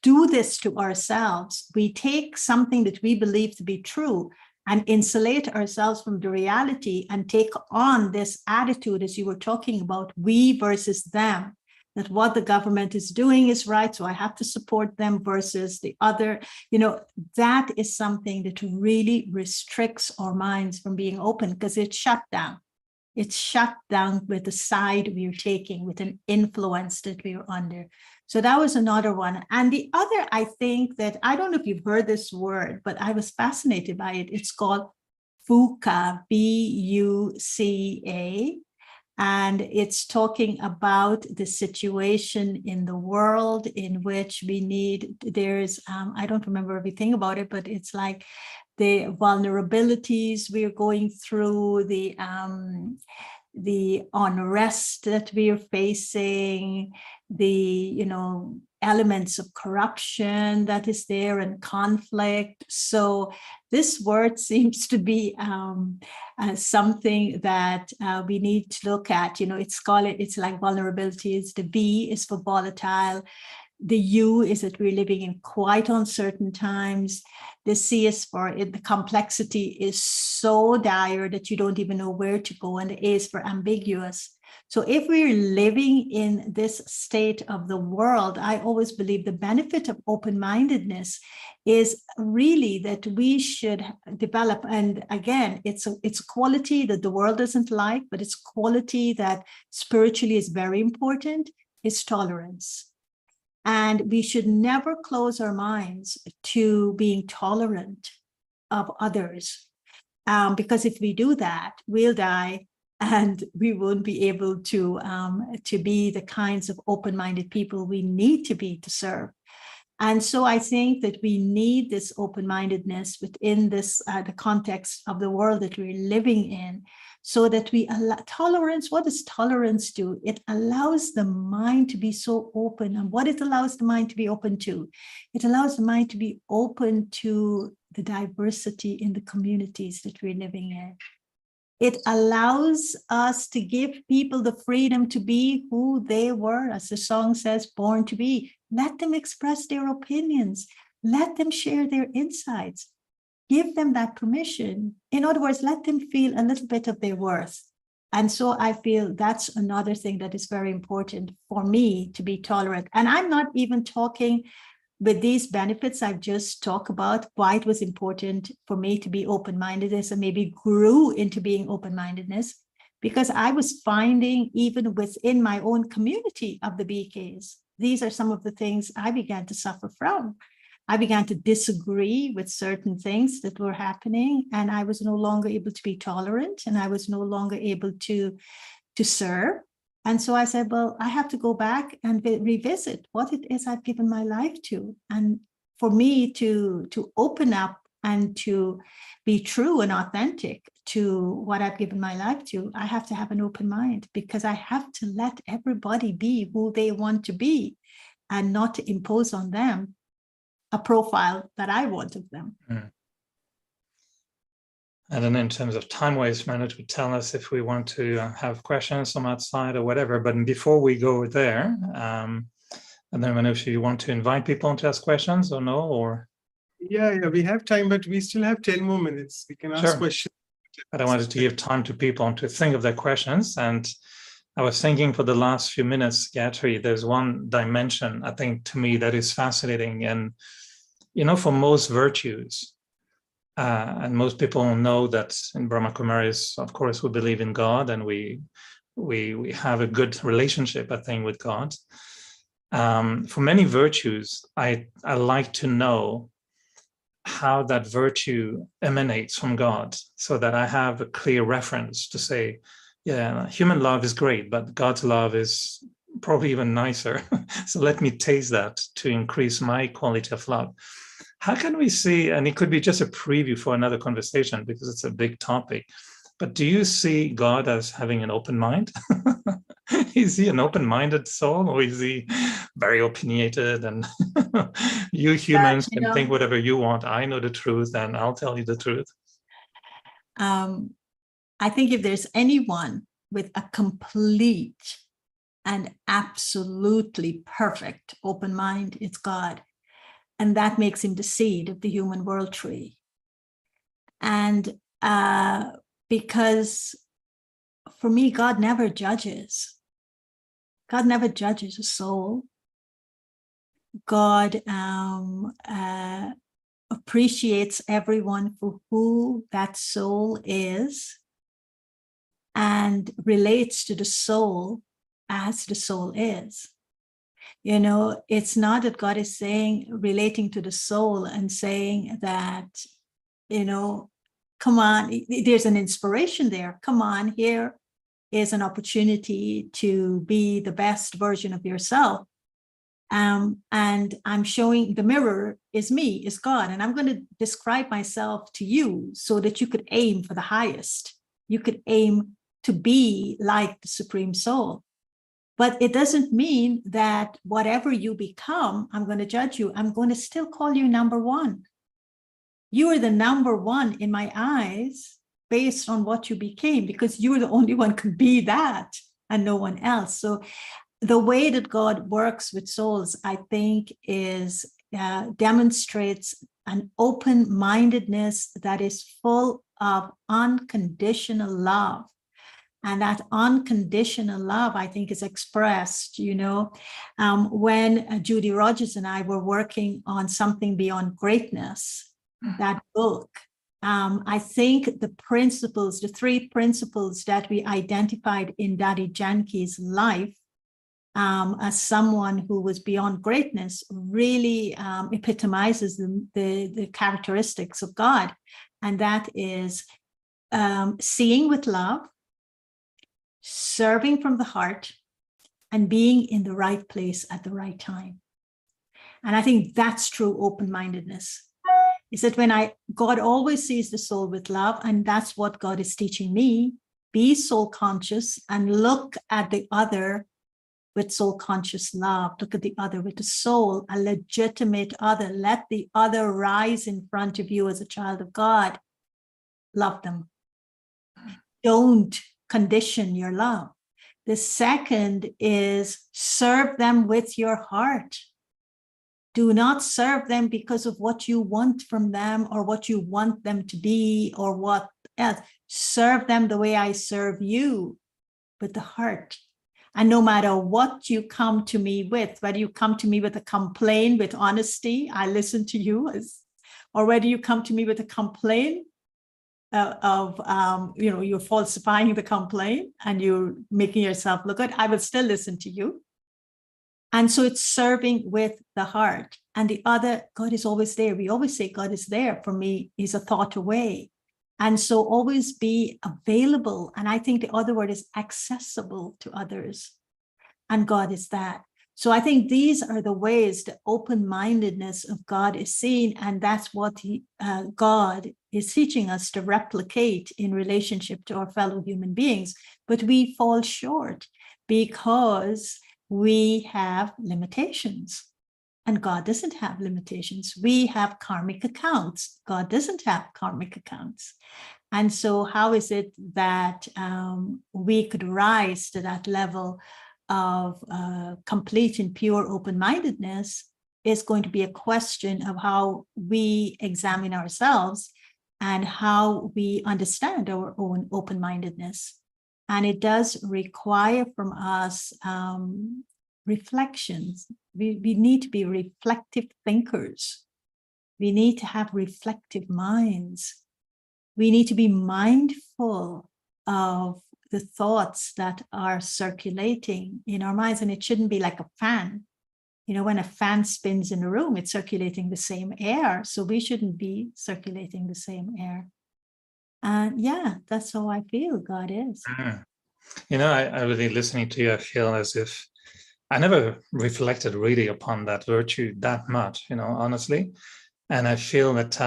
do this to ourselves, we take something that we believe to be true and insulate ourselves from the reality and take on this attitude, as you were talking about, we versus them, that what the government is doing is right, so I have to support them versus the other. That is something that really restricts our minds from being open, because it's shut down. It's shut down with the side we are taking, with an influence that we are under. So that was another one. And the other, I think that, I don't know if you've heard this word, but I was fascinated by it. It's called VUCA, B-U-C-A. And it's talking about the situation in the world in which there's, I don't remember everything about it, but it's like the vulnerabilities we're going through, the unrest that we are facing, the elements of corruption that is there, and conflict. So this word seems to be something that we need to look at. It's like vulnerabilities. The V is for volatile. The U is that we're living in quite uncertain times. The C is for it. The complexity is so dire that you don't even know where to go. And the A is for ambiguous. So if we're living in this state of the world, I always believe the benefit of open-mindedness is really that we should develop. And again, it's a quality that the world doesn't like, but it's quality that spiritually is very important, is tolerance. And we should never close our minds to being tolerant of others, because if we do that, we'll die, and we won't be able to be the kinds of open-minded people we need to be to serve. And so I think that we need this open-mindedness within this the context of the world that we're living in, so that we allow tolerance. What does tolerance do? It allows the mind to be so open. And what it allows the mind to be open to? It allows the mind to be open to the diversity in the communities that we're living in. It allows us to give people the freedom to be who they were, as the song says, born to be. Let them express their opinions. Let them share their insights. Give them that permission. In other words, let them feel a little bit of their worth. And so I feel that's another thing that is very important for me, to be tolerant. And I'm not even talking with these benefits I've just talked about, why it was important for me to be open-mindedness, and maybe grew into being open-mindedness, because I was finding even within my own community of the BKs, these are some of the things I began to suffer from. I began to disagree with certain things that were happening, and I was no longer able to be tolerant, and I was no longer able to serve. And so I said, well, I have to go back and revisit what it is I've given my life to. And for me to open up and to be true and authentic to what I've given my life to, I have to have an open mind, because I have to let everybody be who they want to be, and not to impose on them a profile that I want of them. Mm. And then in terms of time waste management, tell us if we want to have questions from outside or whatever. But before we go there, and then I don't know if you want to invite people to ask questions or no, or... Yeah, we have time, but we still have 10 more minutes. We can ask questions. But I wanted to give time to people to think of their questions. And I was thinking for the last few minutes, Gayatri, there's one dimension, I think, to me that is fascinating. And, for most virtues, and most people know that in Brahma Kumaris, of course, we believe in God, and we have a good relationship, I think, with God. For many virtues, I like to know how that virtue emanates from God, so that I have a clear reference to say, yeah, human love is great, but God's love is probably even nicer. So let me taste that to increase my quality of love. how can we see, and it could be just a preview for another conversation because it's a big topic, but do you see God as having an open mind? Is he an open-minded soul, or is he very opinionated and you humans can think whatever you want? I know the truth and I'll tell you the truth. I think if there's anyone with a complete and absolutely perfect open mind, it's God. And that makes him the seed of the human world tree. And because for me, God never judges. God never judges a soul. God appreciates everyone for who that soul is and relates to the soul as the soul is. You know, it's not that God is saying, relating to the soul and saying that, you know, come on, there's an inspiration there. Come on, here is an opportunity to be the best version of yourself. And I'm showing the mirror is me, is God. And I'm going to describe myself to you so that you could aim for the highest. You could aim to be like the Supreme Soul. But it doesn't mean that whatever you become, I'm going to judge you. I'm going to still call you number one. You are the number one in my eyes based on what you became, because you're the only one could be that and no one else. So the way that God works with souls, I think, is demonstrates an open-mindedness that is full of unconditional love. And that unconditional love, I think, is expressed, you know, when Judy Rogers and I were working on Something Beyond Greatness, that book. I think the principles, the three principles that we identified in Daddy Janki's life as someone who was beyond greatness really epitomizes the characteristics of God. And that is seeing with love, serving from the heart, and being in the right place at the right time. And I think that's true open-mindedness. Is that when God always sees the soul with love, and that's what God is teaching me, be soul conscious and look at the other with soul conscious love. Look at the other with the soul, a legitimate other. Let the other rise in front of you as a child of God. Love them. Don't condition your love. The second is serve them with your heart. Do not serve them because of what you want from them or what you want them to be or what else. Serve them the way I serve you, with the heart. And no matter what you come to me with, whether you come to me with a complaint, with honesty, I listen to you, or whether you come to me with a complaint you know, you're falsifying the complaint and you're making yourself look good, I will still listen to you. And so it's serving with the heart. And the other, God is always there. We always say God is there. For me, he's a thought away. And so always be available. And I think the other word is accessible to others. And God is that. So I think these are the ways the open-mindedness of God is seen. And that's what God is teaching us to replicate in relationship to our fellow human beings. But we fall short because we have limitations. And God doesn't have limitations. We have karmic accounts. God doesn't have karmic accounts. And so how is it that we could rise to that level of complete and pure open-mindedness is going to be a question of how we examine ourselves and how we understand our own open-mindedness. And it does require from us reflections. We need to be reflective thinkers. We need to have reflective minds. We need to be mindful of the thoughts that are circulating in our minds. And it shouldn't be like a fan. You know, when a fan spins in a room, it's circulating the same air. So we shouldn't be circulating the same air. And yeah, that's how I feel God is. You know, I really listening to you, I feel as if I never reflected really upon that virtue that much, you know, honestly. And I feel that,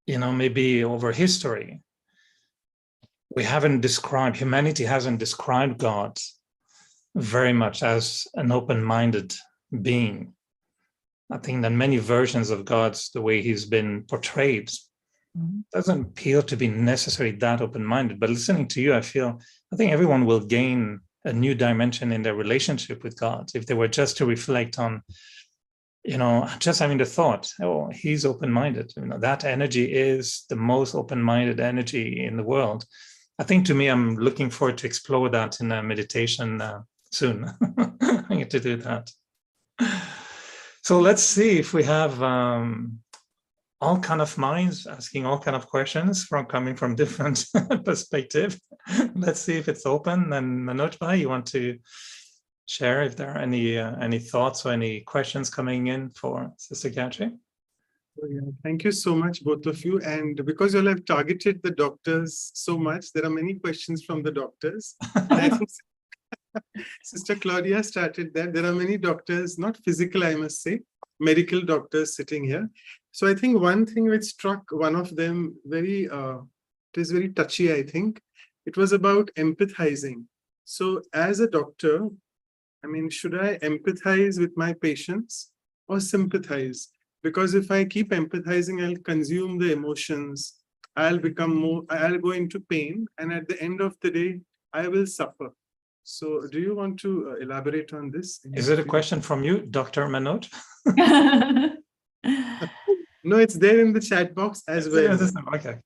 maybe over history, humanity hasn't described God very much as an open-minded being. I think that many versions of God, the way he's been portrayed, doesn't appear to be necessarily that open-minded. But listening to you, I think everyone will gain a new dimension in their relationship with God if they were just to reflect on, just having the thought, oh, he's open-minded. That energy is the most open-minded energy in the world. I think, to me, I'm looking forward to explore that in a meditation soon. I get to do that. So let's see if we have all kind of minds asking all kind of questions coming from different perspectives. Let's see if it's open. And Manoj, you want to share if there are any thoughts or any questions coming in for Sister Gayatri? Oh, yeah. Thank you so much, both of you. And because you all have targeted the doctors so much, there are many questions from the doctors. And I think Sister Claudia started that. There are many doctors, not physical, I must say, medical doctors sitting here. So I think one thing which struck one of them it is very touchy, I think. It was about empathizing. So as a doctor, should I empathize with my patients or sympathize? Because if I keep empathizing, I'll consume the emotions, I'll go into pain, and at the end of the day, I will suffer. So do you want to elaborate on this? Is it a question from you, Dr. Manoj? No, it's there in the chat box as well. Okay.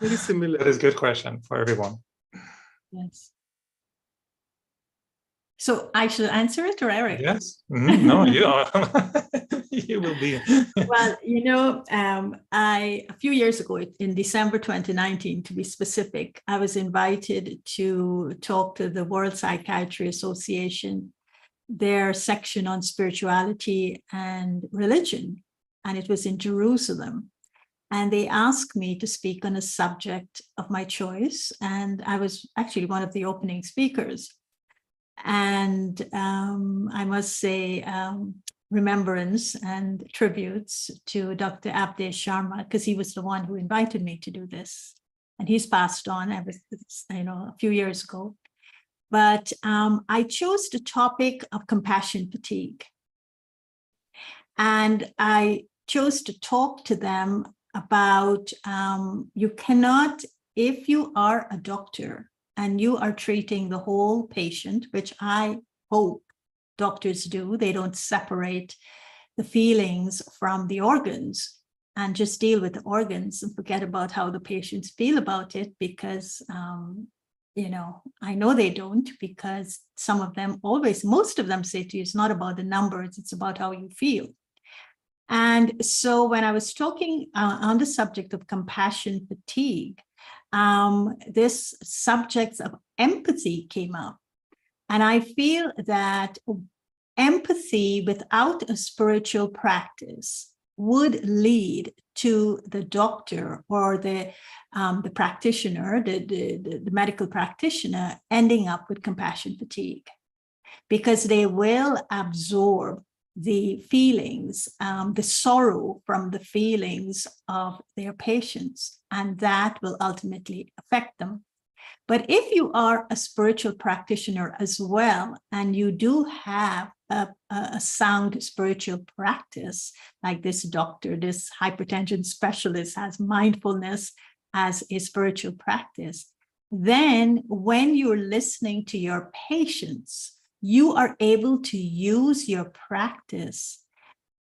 Very similar. That is a good question for everyone. Yes. So I should answer it, or Eric? Yes. No, you are. You will be. Well, a few years ago, in December 2019, to be specific, I was invited to talk to the World Psychiatry Association, their section on spirituality and religion, and it was in Jerusalem. And they asked me to speak on a subject of my choice, and I was actually one of the opening speakers. And I must say, remembrance and tributes to Dr. Abdesh Sharma, because he was the one who invited me to do this. And he's passed on a few years ago. But I chose the topic of compassion fatigue. And I chose to talk to them about you cannot, if you are a doctor and you are treating the whole patient, which I hope doctors do, they don't separate the feelings from the organs and just deal with the organs and forget about how the patients feel about it, because I know they don't, because most of them say to you, it's not about the numbers, it's about how you feel. And so when I was talking on the subject of compassion fatigue, this subject of empathy came up. And I feel that empathy without a spiritual practice would lead to the doctor or the practitioner, the medical practitioner, ending up with compassion fatigue, because they will absorb the feelings, the sorrow from the feelings of their patients, and that will ultimately affect them. But if you are a spiritual practitioner as well, and you do have a sound spiritual practice, like this doctor, this hypertension specialist has mindfulness as a spiritual practice, then when you're listening to your patients, you are able to use your practice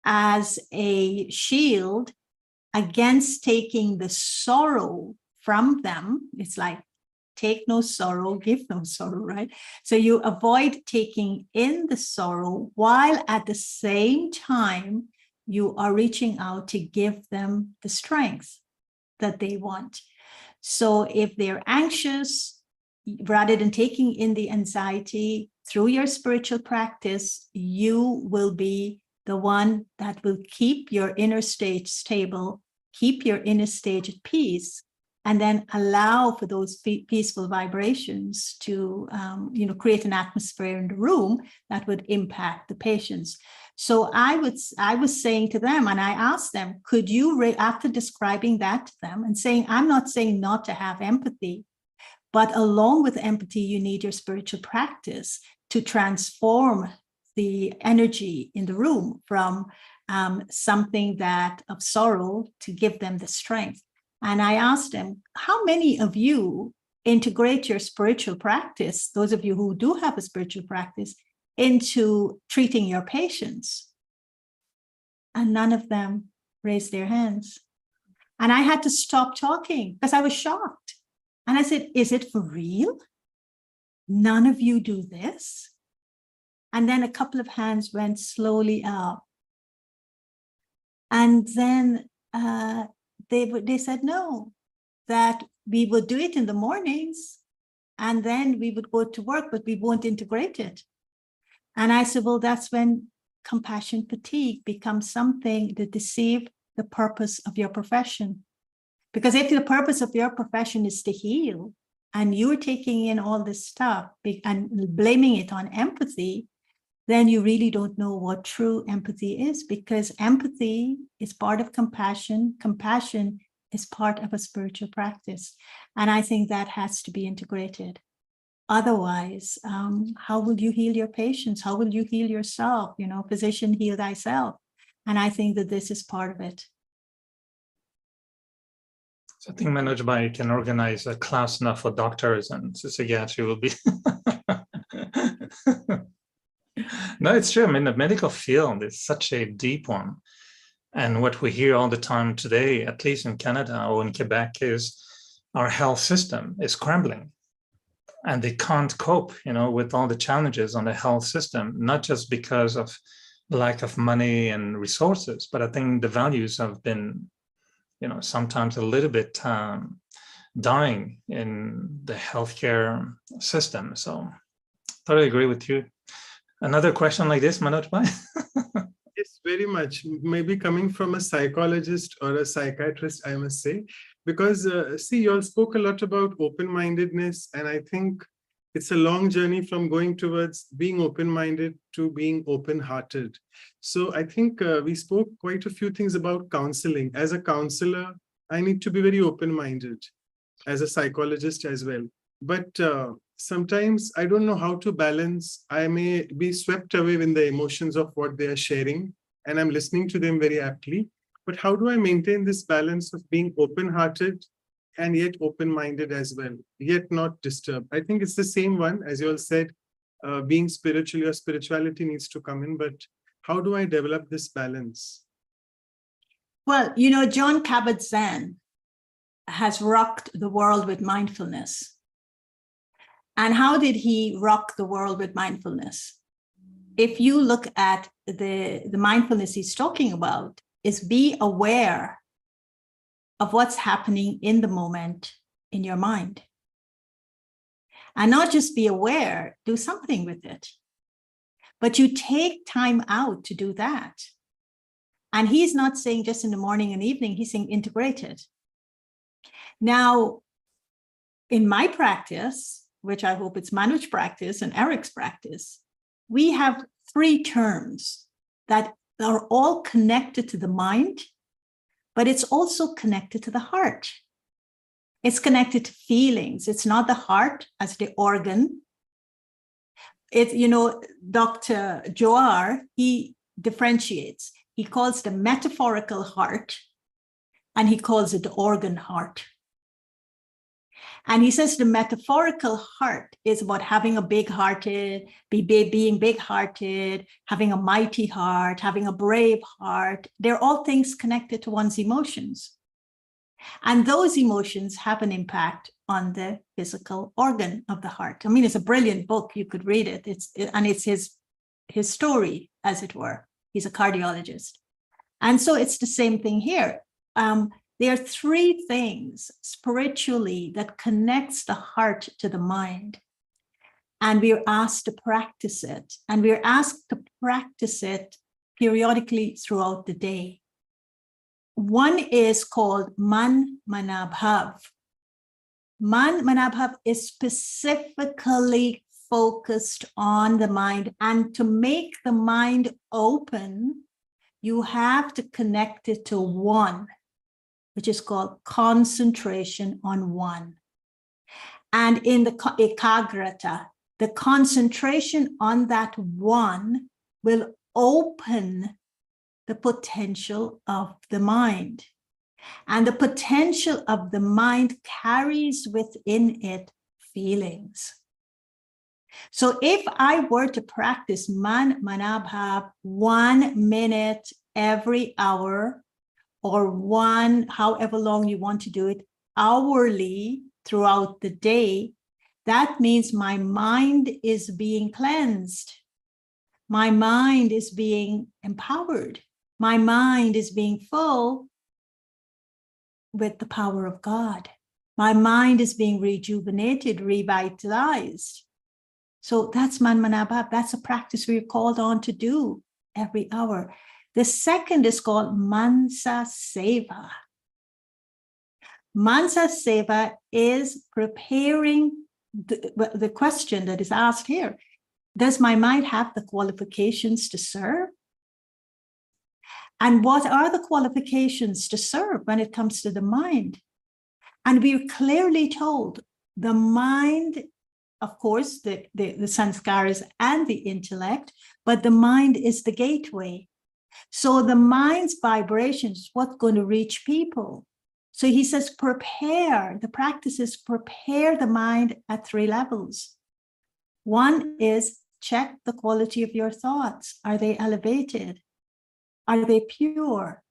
as a shield against taking the sorrow from them. It's like, take no sorrow, give no sorrow, right? So you avoid taking in the sorrow, while at the same time, you are reaching out to give them the strength that they want. So if they're anxious, rather than taking in the anxiety, through your spiritual practice, you will be the one that will keep your inner state stable, keep your inner state at peace, and then allow for those peaceful vibrations to create an atmosphere in the room that would impact the patients. So I was saying to them, and I asked them, could you, after describing that to them and saying, I'm not saying not to have empathy, but along with empathy, you need your spiritual practice to transform the energy in the room from something that of sorrow to give them the strength. And I asked them, how many of you integrate your spiritual practice, those of you who do have a spiritual practice, into treating your patients? And none of them raised their hands. And I had to stop talking because I was shocked. And I said, is it for real? None of you do this? And then a couple of hands went slowly up. And then they said no, that we would do it in the mornings and then we would go to work, but we won't integrate it. And I said, well, that's when compassion fatigue becomes something to deceive the purpose of your profession. Because if the purpose of your profession is to heal and you're taking in all this stuff and blaming it on empathy, then you really don't know what true empathy is, because empathy is part of compassion. Compassion is part of a spiritual practice. And I think that has to be integrated. Otherwise, how will you heal your patients? How will you heal yourself? You know, physician, heal thyself. And I think that this is part of it. So I think Manoj Bhai can organize a class now for doctors, and psychiatry will be. No, it's true. I mean, the medical field is such a deep one. And what we hear all the time today, at least in Canada or in Quebec, is our health system is crumbling. And they can't cope, you know, with all the challenges on the health system, not just because of lack of money and resources, but I think the values have been, you know, sometimes a little bit dying in the healthcare system. So totally agree with you. Another question like this, Manoj Bhai? Yes, very much. Maybe coming from a psychologist or a psychiatrist, I must say, because see, you all spoke a lot about open-mindedness, and I think it's a long journey from going towards being open-minded to being open-hearted. So I think we spoke quite a few things about counseling. As a counselor, I need to be very open-minded, as a psychologist as well. But sometimes I don't know how to balance. I may be swept away in the emotions of what they are sharing, and I'm listening to them very aptly. But how do I maintain this balance of being open-hearted and yet open-minded as well, yet not disturbed? I think it's the same one, as you all said, being spiritual, your spirituality needs to come in, but how do I develop this balance? Well, you know, John Kabat-Zinn has rocked the world with mindfulness. And how did he rock the world with mindfulness? If you look at the mindfulness he's talking about, is be aware of what's happening in the moment in your mind. And not just be aware, do something with it. But you take time out to do that. And he's not saying just in the morning and evening, he's saying integrated. Now, in my practice, which I hope it's Manoj's practice and Eric's practice, we have 3 terms that are all connected to the mind, but it's also connected to the heart. It's connected to feelings. It's not the heart as the organ. It, you know, Dr. Johar, he differentiates. He calls the metaphorical heart, and he calls it the organ heart. And he says the metaphorical heart is about having a big-hearted, being big-hearted, having a mighty heart, having a brave heart. They're all things connected to one's emotions. And those emotions have an impact on the physical organ of the heart. I mean, it's a brilliant book. You could read it. It's his story, as it were. He's a cardiologist. And so it's the same thing here. There are 3 things spiritually that connects the heart to the mind. And we're asked to practice it. And we're asked to practice it periodically throughout the day. One is called Man Manabhav. Man Manabhav is specifically focused on the mind. And to make the mind open, you have to connect it to one, which is called concentration on one. And in the ekagrata, the concentration on that one will open the potential of the mind. And the potential of the mind carries within it feelings. So if I were to practice manabhav 1 minute every hour, or one, however long you want to do it, hourly throughout the day, that means my mind is being cleansed. My mind is being empowered. My mind is being full with the power of God. My mind is being rejuvenated, revitalized. So that's manabhav. That's a practice we're called on to do every hour. The second is called mansa seva. Mansa seva is preparing the question that is asked here. Does my mind have the qualifications to serve? And what are the qualifications to serve when it comes to the mind? And we're clearly told the mind, of course, the sanskaras and the intellect, but the mind is the gateway. So the mind's vibrations is what's going to reach people. So he says, prepare, the practice is prepare the mind at 3 levels. One is check the quality of your thoughts. Are they elevated? Are they pure?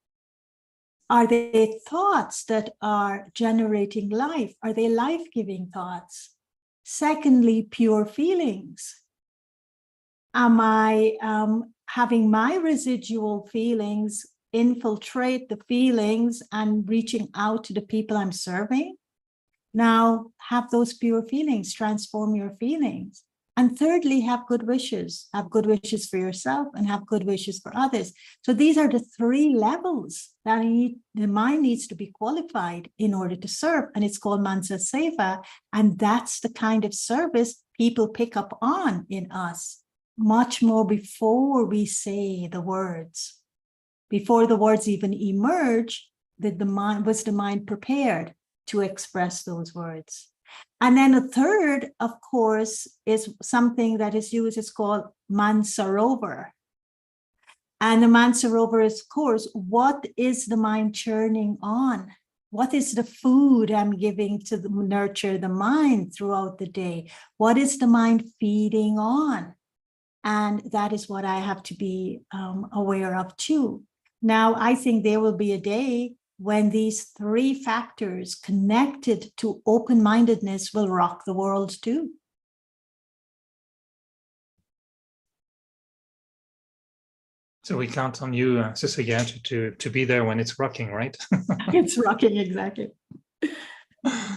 Are they thoughts that are generating life? Are they life-giving thoughts? Secondly, pure feelings. Am I having my residual feelings infiltrate the feelings and reaching out to the people I'm serving? Now, have those pure feelings, transform your feelings. And thirdly, have good wishes. Have good wishes for yourself and have good wishes for others. So these are the 3 levels that the mind needs to be qualified in order to serve. And it's called mansa seva. And that's the kind of service people pick up on in us much more before we say the words. Before the words even emerge, the mind prepared to express those words. And then a third, of course, is something that is used, it's called mansarovar. And the mansarovar is, of course, what is the mind churning on? What is the food I'm giving to nurture the mind throughout the day? What is the mind feeding on? And that is what I have to be aware of too. Now, I think there will be a day when these 3 factors connected to open-mindedness will rock the world too. So we count on you, Sister Gayatri, to be there when it's rocking, right? It's rocking, exactly.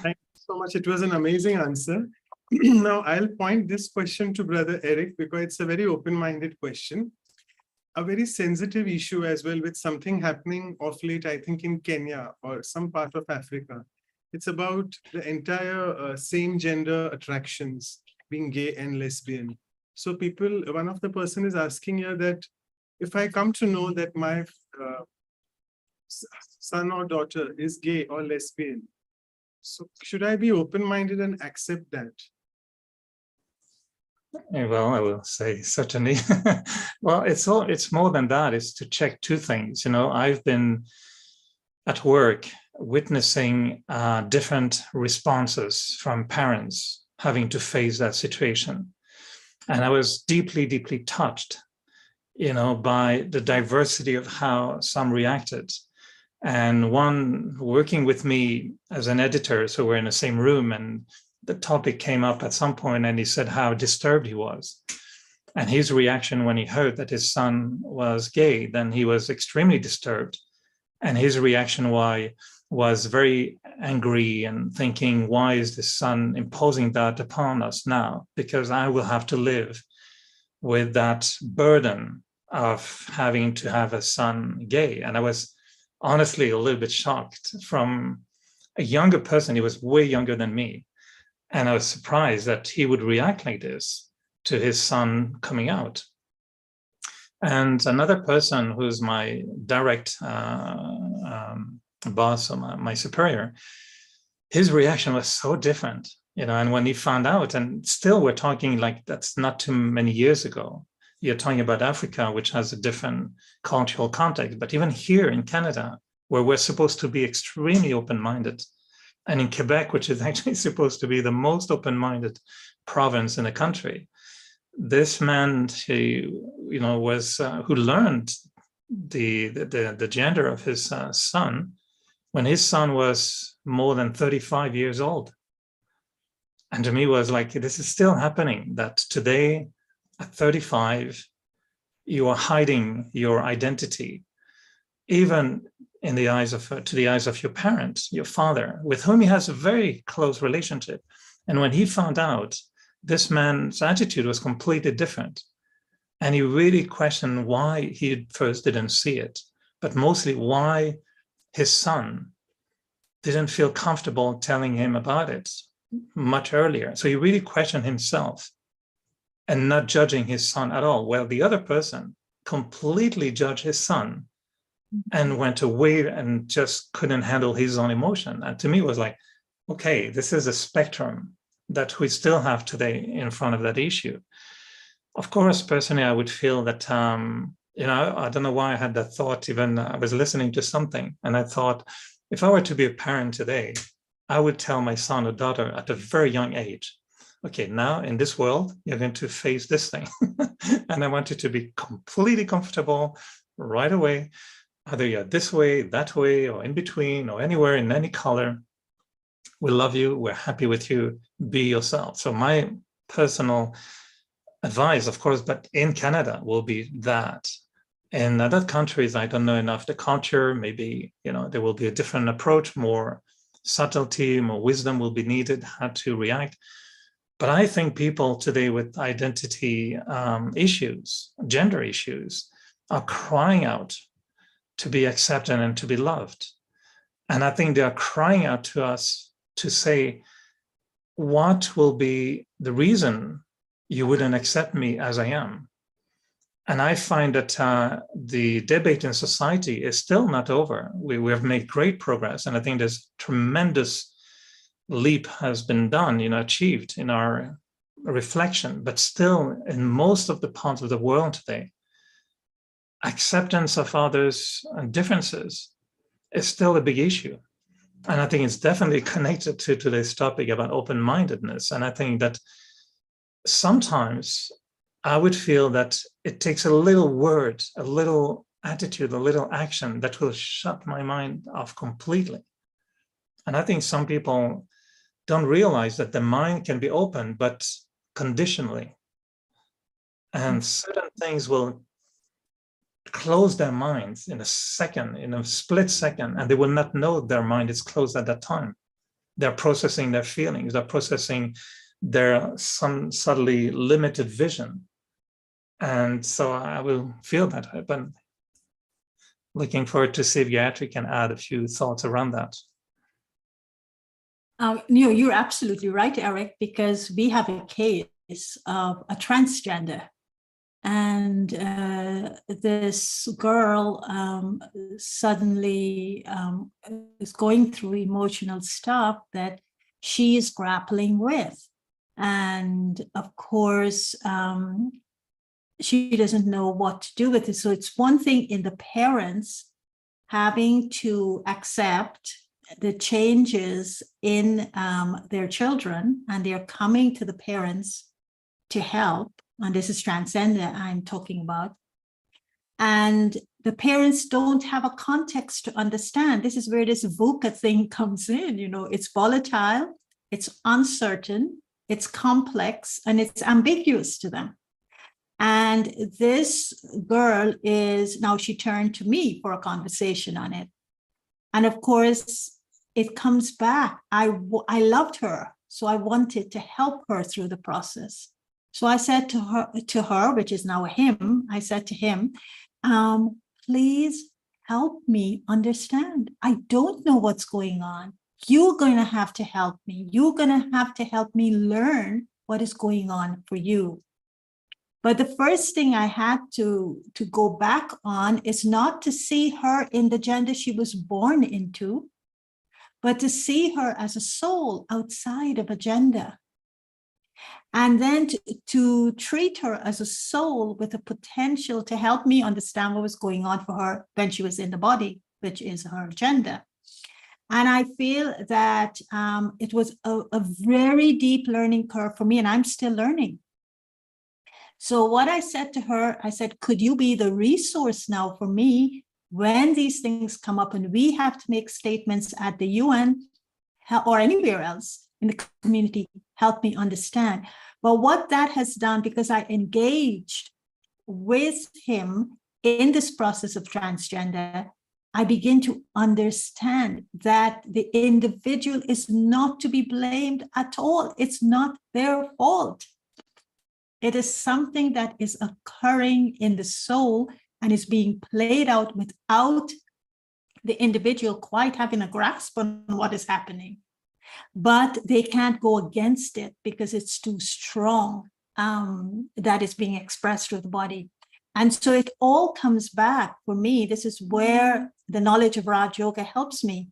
Thank you so much. It was an amazing answer. Now, I'll point this question to Brother Eric because it's a very open-minded question. A very sensitive issue as well, with something happening of late, I think in Kenya or some part of Africa. It's about the entire same gender attractions, being gay and lesbian. So one of the person is asking here that if I come to know that my son or daughter is gay or lesbian, so should I be open-minded and accept that? Well, I will say certainly. Well, it's more than that. It's to check 2 things. I've been at work witnessing different responses from parents having to face that situation. And I was deeply, deeply touched, by the diversity of how some reacted. And one working with me as an editor, so we're in the same room, and the topic came up at some point, and he said how disturbed he was. And his reaction when he heard that his son was gay, then he was extremely disturbed. And his reaction was very angry and thinking, why is this son imposing that upon us now? Because I will have to live with that burden of having to have a son gay. And I was honestly a little bit shocked from a younger person. He was way younger than me. And I was surprised that he would react like this. to his son coming out. And another person who's my direct boss or my superior, his reaction was so different, and when he found out, and still we're talking like that's not too many years ago. You're talking about Africa, which has a different cultural context, but even here in Canada, where we're supposed to be extremely open-minded, and in Quebec, which is actually supposed to be the most open-minded province in the country, this man, who learned the gender of his son when his son was more than 35 years old. And to me was like, this is still happening, that today at 35, you are hiding your identity, even in the eyes of to the eyes of your parents, your father, with whom he has a very close relationship. And when he found out, this man's attitude was completely different. And he really questioned why he first didn't see it, but mostly why his son didn't feel comfortable telling him about it much earlier. So he really questioned himself and not judging his son at all. Well, the other person completely judged his son and went away and just couldn't handle his own emotion. And to me, it was like, okay, this is a spectrum that we still have today in front of that issue. Of course, personally, I would feel that, I don't know why I had that thought, even I was listening to something and I thought, if I were to be a parent today, I would tell my son or daughter at a very young age, okay, now in this world, you're going to face this thing. And I want you to be completely comfortable right away, either you're this way, that way, or in between, or anywhere in any color. We love you, we're happy with you, be yourself. So my personal advice, of course, but in Canada will be that. In other countries, I don't know enough the culture, maybe, there will be a different approach, more subtlety, more wisdom will be needed, how to react. But I think people today with identity issues, gender issues, are crying out to be accepted and to be loved. And I think they are crying out to us to say, what will be the reason you wouldn't accept me as I am? And I find that the debate in society is still not over. We have made great progress. And I think there's tremendous leap has been done, achieved in our reflection. But still, in most of the parts of the world today, acceptance of others' differences is still a big issue. And I think it's definitely connected to today's topic about open-mindedness. And I think that sometimes I would feel that it takes a little word, a little attitude, a little action that will shut my mind off completely. And I think some people don't realize that the mind can be open, but conditionally. And certain things will close their minds in a second, in a split second, and they will not know their mind is closed at that time. They're processing their feelings, they're processing some subtly limited vision. And so I will feel that way, but looking forward to see if Gayatri can add a few thoughts around that. You're absolutely right, Eric, because we have a case of a transgender. And this girl suddenly is going through emotional stuff that she is grappling with. And of course, she doesn't know what to do with it. So it's one thing in the parents having to accept the changes in their children, and they're coming to the parents to help. And this is transcendent I'm talking about. And the parents don't have a context to understand. This is where this VUCA thing comes in. It's volatile, it's uncertain, it's complex, and it's ambiguous to them. And this girl now she turned to me for a conversation on it. And of course, it comes back. I loved her, so I wanted to help her through the process. So I said to her, which is now a him, I said to him, please help me understand. I don't know what's going on. You're going to have to help me. You're going to have to help me learn what is going on for you. But the first thing I had to go back on is not to see her in the gender she was born into, but to see her as a soul outside of a gender. And then to treat her as a soul with a potential to help me understand what was going on for her when she was in the body, which is her gender. And I feel that it was a very deep learning curve for me, and I'm still learning. So what I said to her, I said, could you be the resource now for me when these things come up and we have to make statements at the UN or anywhere else in the community, help me understand. But what that has done, because I engaged with him in this process of transgender, I begin to understand that the individual is not to be blamed at all. It's not their fault. It is something that is occurring in the soul and is being played out without the individual quite having a grasp on what is happening. But they can't go against it because it's too strong, that is being expressed through the body. And so it all comes back for me. This is where the knowledge of Raj Yoga helps me.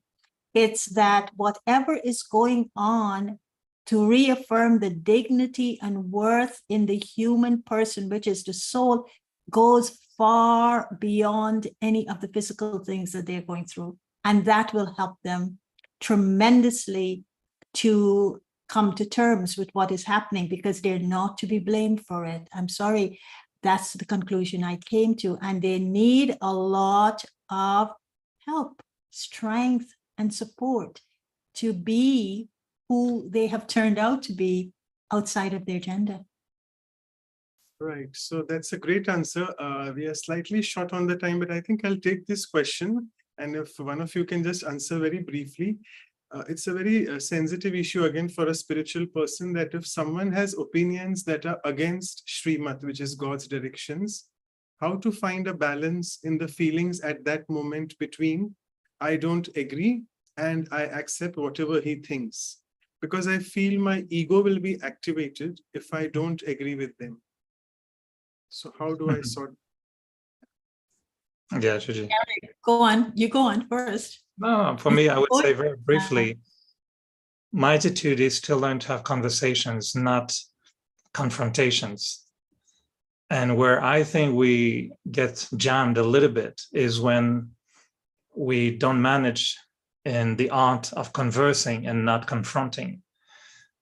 It's that whatever is going on to reaffirm the dignity and worth in the human person, which is the soul, goes far beyond any of the physical things that they're going through. And that will help them tremendously to come to terms with what is happening, because they're not to be blamed for it. I'm sorry, that's the conclusion I came to. And they need a lot of help, strength, and support to be who they have turned out to be outside of their gender. Right. So that's a great answer. We are slightly short on the time, but I think I'll take this question. And if one of you can just answer very briefly. It's a very sensitive issue, again, for a spiritual person, that if someone has opinions that are against Srimat, which is God's directions, how to find a balance in the feelings at that moment between I don't agree and I accept whatever he thinks, because I feel my ego will be activated if I don't agree with them. So how do I sort? Yeah, Shiji. Go on, you go on first. No, for me, I would say very briefly, my attitude is to learn to have conversations, not confrontations. And where I think we get jammed a little bit is when we don't manage in the art of conversing and not confronting.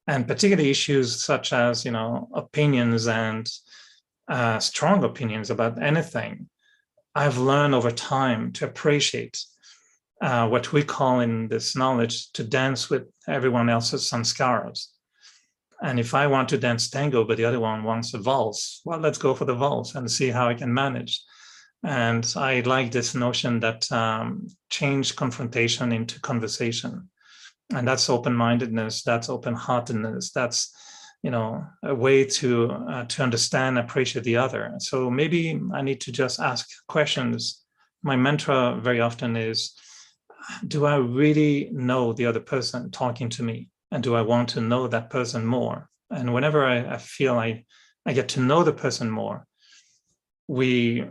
And particularly issues such as, opinions and strong opinions about anything. I've learned over time to appreciate what we call in this knowledge to dance with everyone else's sanskaras. And if I want to dance tango, but the other one wants a valse, well, let's go for the valse and see how I can manage. And I like this notion that change confrontation into conversation. And that's open-mindedness, that's open-heartedness, that's a way to understand, appreciate the other. So maybe I need to just ask questions. My mantra very often is, do I really know the other person talking to me? And do I want to know that person more? And whenever I feel I get to know the person more, we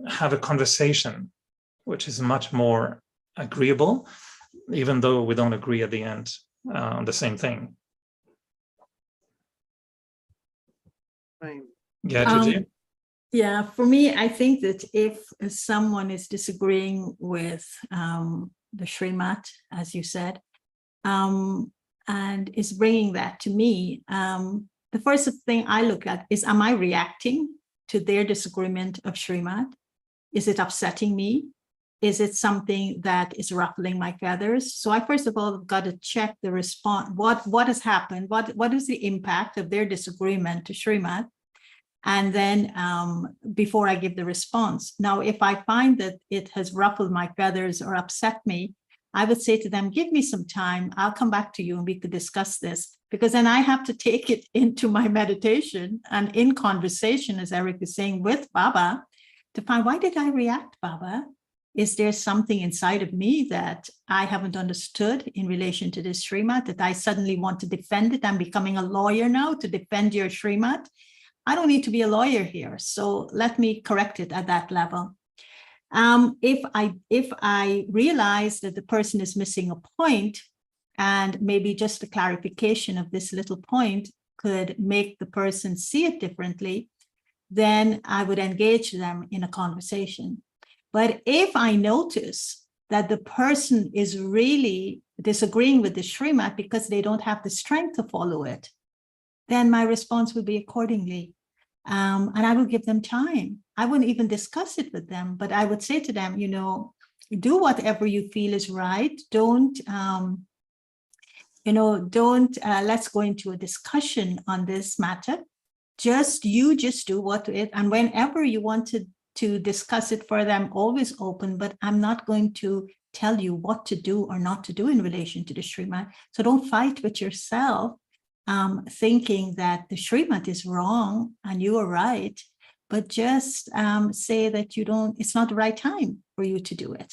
have a conversation which is much more agreeable, even though we don't agree at the end on the same thing. Fine. Yeah, Gigi? Yeah, for me, I think that if someone is disagreeing with the Srimat, as you said, and is bringing that to me, the first thing I look at is, am I reacting to their disagreement of Srimat? Is it upsetting me? Is it something that is ruffling my feathers? So I first of all got to check the response. What has happened? What is the impact of their disagreement to Srimat? And then before I give the response. Now, if I find that it has ruffled my feathers or upset me, I would say to them, give me some time. I'll come back to you and we could discuss this, because then I have to take it into my meditation and in conversation, as Eric is saying, with Baba, to find, why did I react, Baba? Is there something inside of me that I haven't understood in relation to this Srimat, that I suddenly want to defend it? I'm becoming a lawyer now to defend your Srimat. I don't need to be a lawyer here. So let me correct it at that level. If I realize that the person is missing a point, and maybe just a clarification of this little point could make the person see it differently, then I would engage them in a conversation. But if I notice that the person is really disagreeing with the Srimad because they don't have the strength to follow it, then my response would be accordingly. And I will give them time. I wouldn't even discuss it with them, but I would say to them, do whatever you feel is right. Don't let's go into a discussion on this matter. Just do what it, and whenever you want to discuss it further, I'm always open, but I'm not going to tell you what to do or not to do in relation to the Srimad. So don't fight with yourself, thinking that the Srimad is wrong and you are right, but just say that it's not the right time for you to do it.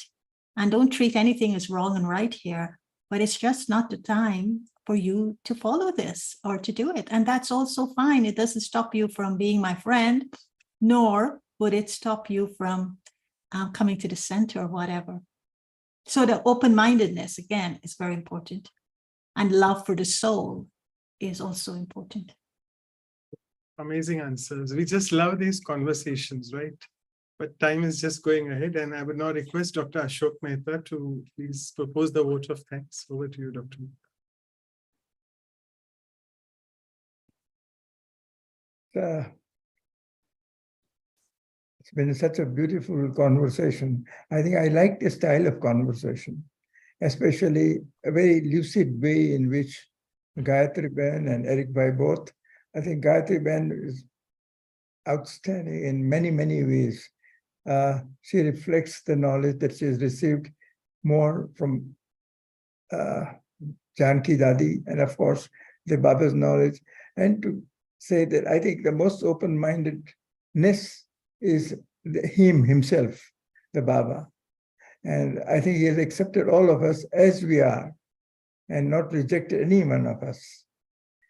And don't treat anything as wrong and right here, but it's just not the time for you to follow this or to do it. And that's also fine. It doesn't stop you from being my friend, nor would it stop you from coming to the center or whatever. So the open-mindedness, again, is very important. And love for the soul is also important. Amazing answers. We just love these conversations, right? But time is just going ahead, and I would now request Dr. Ashok Mehta to please propose the vote of thanks. Over to you, Dr. Mehta. It's been such a beautiful conversation. I think I like the style of conversation, especially a very lucid way in which Gayatri Ben and Eric Bhai both. I think Gayatri Ben is outstanding in many, many ways. She reflects the knowledge that she has received more from Janki Dadi, and of course, the Baba's knowledge. And to say that I think the most open-mindedness is him himself, the Baba. And I think he has accepted all of us as we are and not rejected any one of us,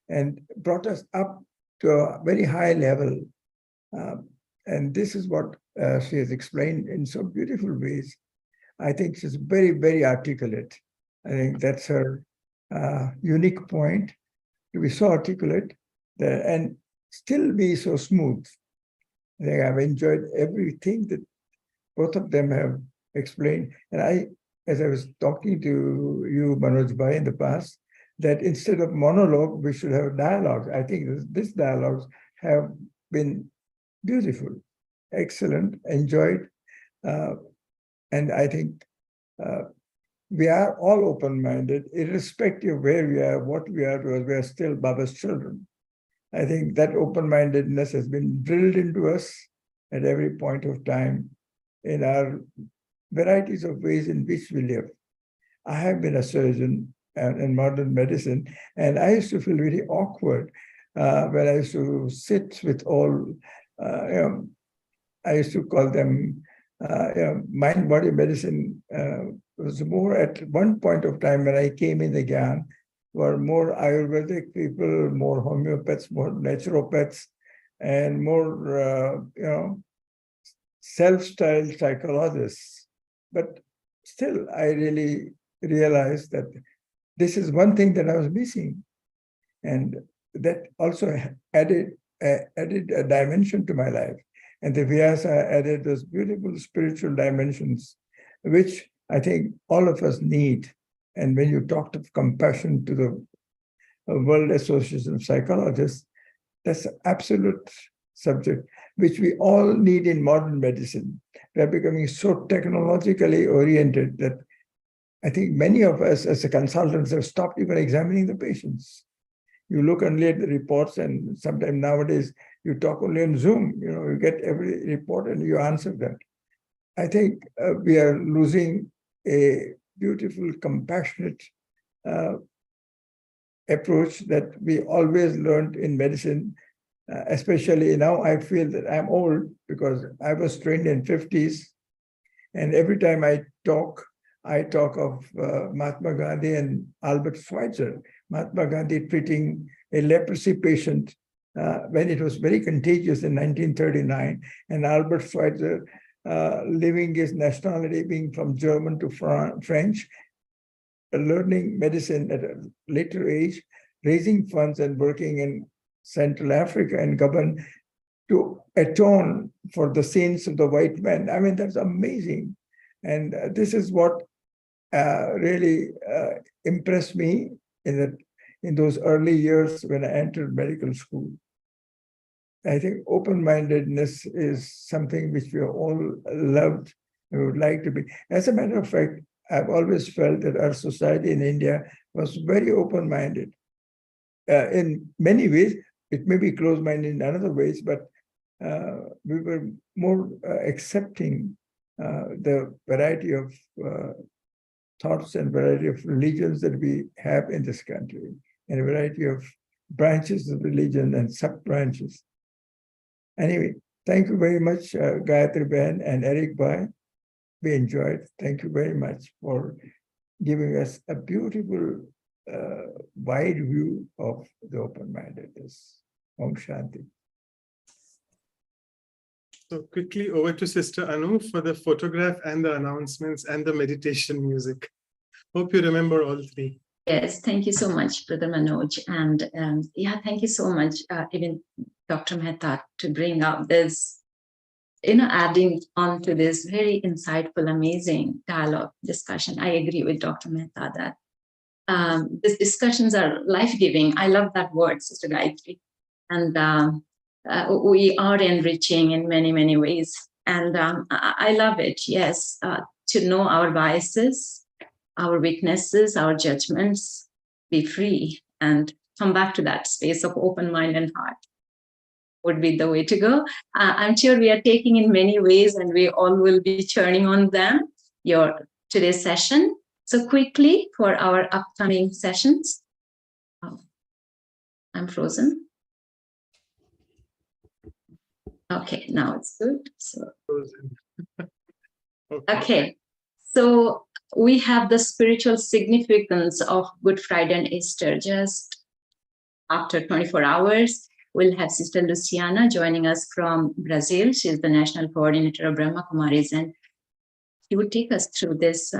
and brought us up to a very high level. And this is what she has explained in so beautiful ways. I think she's very, very articulate. I think that's her unique point, to be so articulate and still be so smooth. I think I've enjoyed everything that both of them have explained. And as I was talking to you, Manoj Bhai, in the past, that instead of monologue, we should have dialogues. I think these dialogues have been beautiful, excellent, enjoyed. And I think we are all open-minded, irrespective of where we are, what we are, because we are still Baba's children. I think that open-mindedness has been drilled into us at every point of time in our varieties of ways in which we live. I have been a surgeon in modern medicine, and I used to feel very awkward when I used to sit with all, I used to call them mind-body medicine. Was more at one point of time when I came in the Gyan, were more Ayurvedic people, more homeopaths, more naturopaths, and more, self-styled psychologists. But still, I really realized that this is one thing that I was missing. And that also added a dimension to my life. And the Vyasa added those beautiful spiritual dimensions, which I think all of us need. And when you talked of compassion to the World Association of Psychologists, that's an absolute subject, which we all need in modern medicine. We are becoming so technologically oriented that I think many of us as consultants have stopped even examining the patients. You look only at the reports, and sometimes nowadays you talk only on Zoom. You get every report and you answer that. I think we are losing a beautiful, compassionate approach that we always learned in medicine. Especially now, I feel that I'm old because I was trained in 50s, and every time I talk of Mahatma Gandhi and Albert Schweitzer. Mahatma Gandhi treating a leprosy patient when it was very contagious in 1939, and Albert Schweitzer, leaving his nationality, being from German to French, learning medicine at a later age, raising funds and working in Central Africa and Gabon to atone for the sins of the white man. I mean, that's amazing. And this is what really impressed me in those early years when I entered medical school. I think open-mindedness is something which we all loved and would like to be. As a matter of fact, I've always felt that our society in India was very open-minded. In many ways, it may be closed-minded in other ways, but we were more accepting the variety of thoughts and variety of religions that we have in this country, and a variety of branches of religion and sub-branches. Anyway, thank you very much, Gayatri Ben and Eric Bhai. We enjoyed. Thank you very much for giving us a beautiful, wide view of the open-mindedness. Om Shanti. So quickly over to Sister Anu for the photograph and the announcements and the meditation music. Hope you remember all three. Yes, thank you so much, Brother Manoj. And yeah, thank you so much, even Dr. Mehta, to bring up this, adding on to this very insightful, amazing dialogue discussion. I agree with Dr. Mehta that these discussions are life-giving. I love that word, Sister Gayatri. And we are enriching in many, many ways. And I love it, yes, to know our biases, our weaknesses, our judgments, be free and come back to that space of open mind and heart would be the way to go. I'm sure we are taking in many ways and we all will be churning on them, today's session. So quickly for our upcoming sessions. Oh, I'm frozen. Okay, now it's good. So, okay. So we have the spiritual significance of Good Friday and Easter. Just after 24 hours, we'll have Sister Luciana joining us from Brazil. She's the national coordinator of Brahma Kumaris, and she would take us through this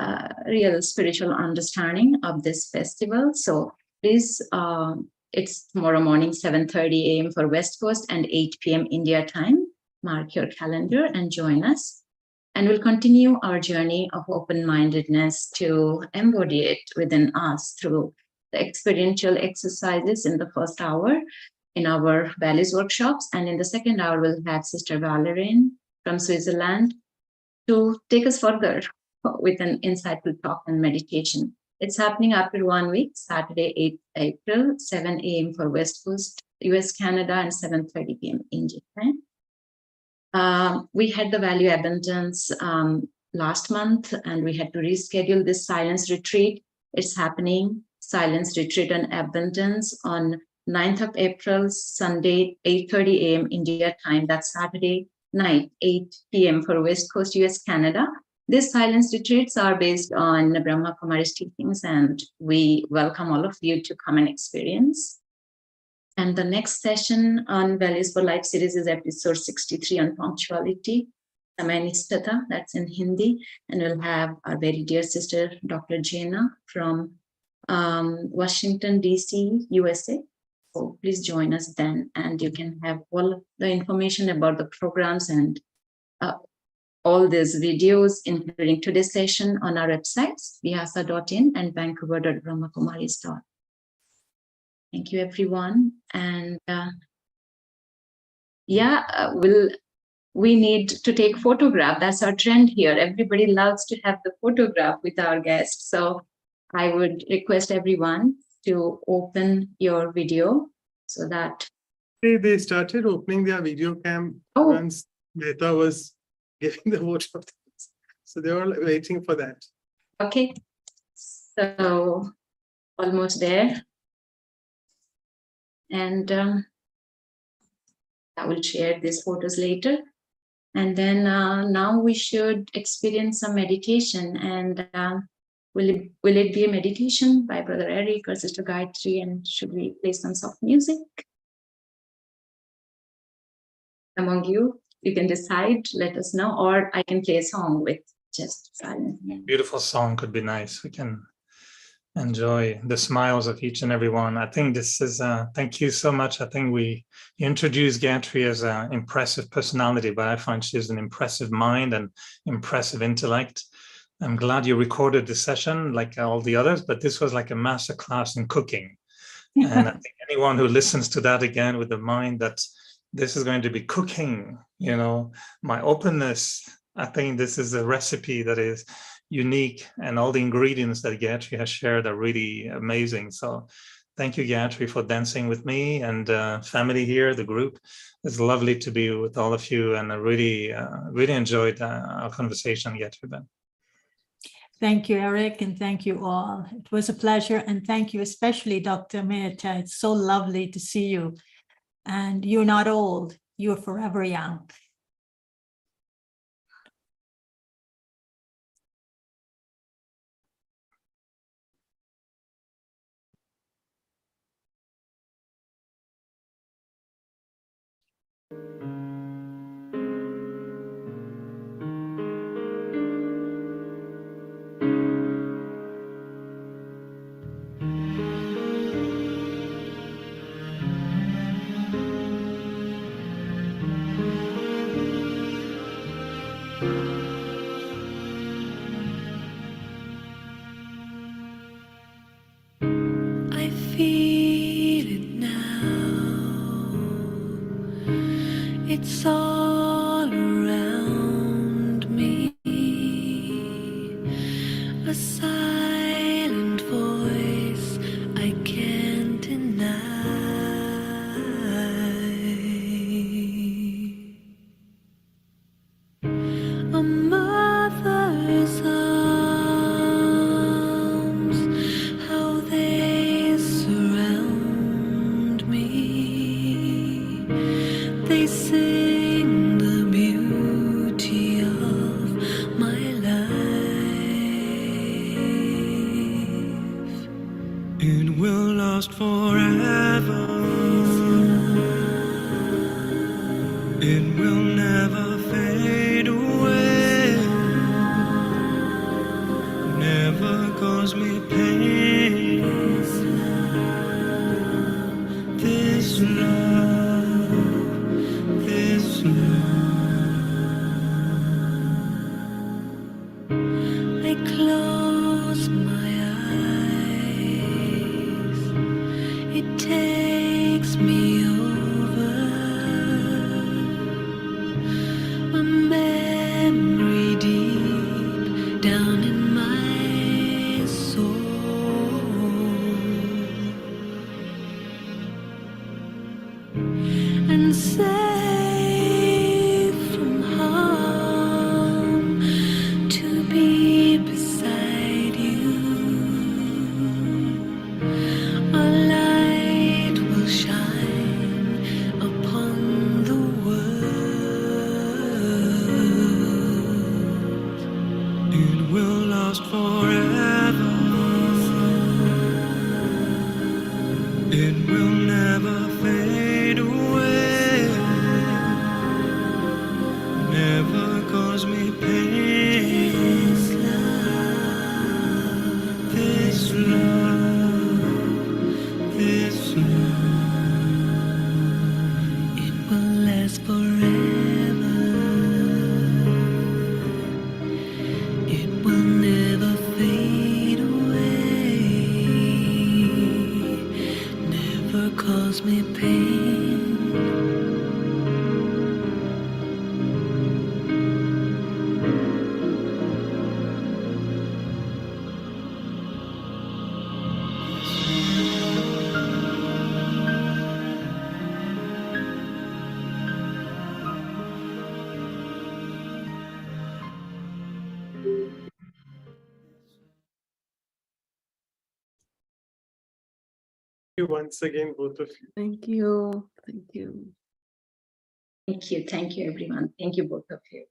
real spiritual understanding of this festival. So please, it's tomorrow morning, 7:30 a.m. for West Coast and 8 p.m. India time. Mark your calendar and join us. And we'll continue our journey of open-mindedness to embody it within us through the experiential exercises in the first hour in our values workshops. And in the second hour, we'll have Sister Valerian from Switzerland to take us further with an insightful talk and meditation. It's happening after 1 week, Saturday, 8th April, 7 a.m. for West Coast, US, Canada, and 7:30 p.m. India time. We had the value abundance last month, and we had to reschedule this silence retreat. It's happening, silence retreat and abundance, on 9th of April, Sunday, 8:30 a.m. India time. That's Saturday night, 8 p.m. for West Coast, US, Canada. These silence retreats are based on Brahma Kumaris teachings, and we welcome all of you to come and experience. And the next session on Values for Life series is episode 63 on punctuality, Samanistata, that's in Hindi. And we'll have our very dear sister, Dr. Jaina from Washington, DC, USA. So please join us then, and you can have all the information about the programs and all these videos, including today's session, on our websites, vyasa.in and vancouver.brahmakumaris.com. Thank you, everyone. And we need to take photograph. That's our trend here. Everybody loves to have the photograph with our guests. So I would request everyone to open your video so that they started opening their video cam once Mehta was giving the vote of things. So they were waiting for that. Okay. So almost there. And I will share these photos later. And then now we should experience some meditation. And will it be a meditation by Brother Eric or Sister Gayatri? And should we play some soft music? among you. You can decide, let us know, or I can play a song with just silence. Beautiful song could be nice. We can enjoy the smiles of each and every one. I think this is, thank you so much. I think we introduced Gayatri as an impressive personality, but I find she's an impressive mind and impressive intellect. I'm glad you recorded this session like all the others, but this was like a master class in cooking. And I think anyone who listens to that again with the mind that this is going to be cooking, you know, my openness, I think this is a recipe that is unique, and all the ingredients that Gayatri has shared are really amazing. So thank you, Gayatri, for dancing with me and family here, the group. It's lovely to be with all of you, and I really enjoyed our conversation, Gayatri. Thank you, Eric, and thank you all. It was a pleasure, and thank you especially, Dr. Mehta. It's so lovely to see you. And you're not old, you're forever young. I feel it now. It's all around me. A silent voice I can't deny. A mother's arms, how they surround me. They sing the beauty of my life. It will last forever. It will never fade away. Never cause me pain. This love, this love. I close my eyes. It takes me over. A memory deep down in my soul, and safe from harm to be beside you. A light will shine upon the world. It will last forever. It will never fade away. Never cause me pain. This love, this love. It will last forever. It will never fade away. Never cause me pain. You once again, both of you. Thank you. Thank you. Thank you, everyone. Thank you, both of you.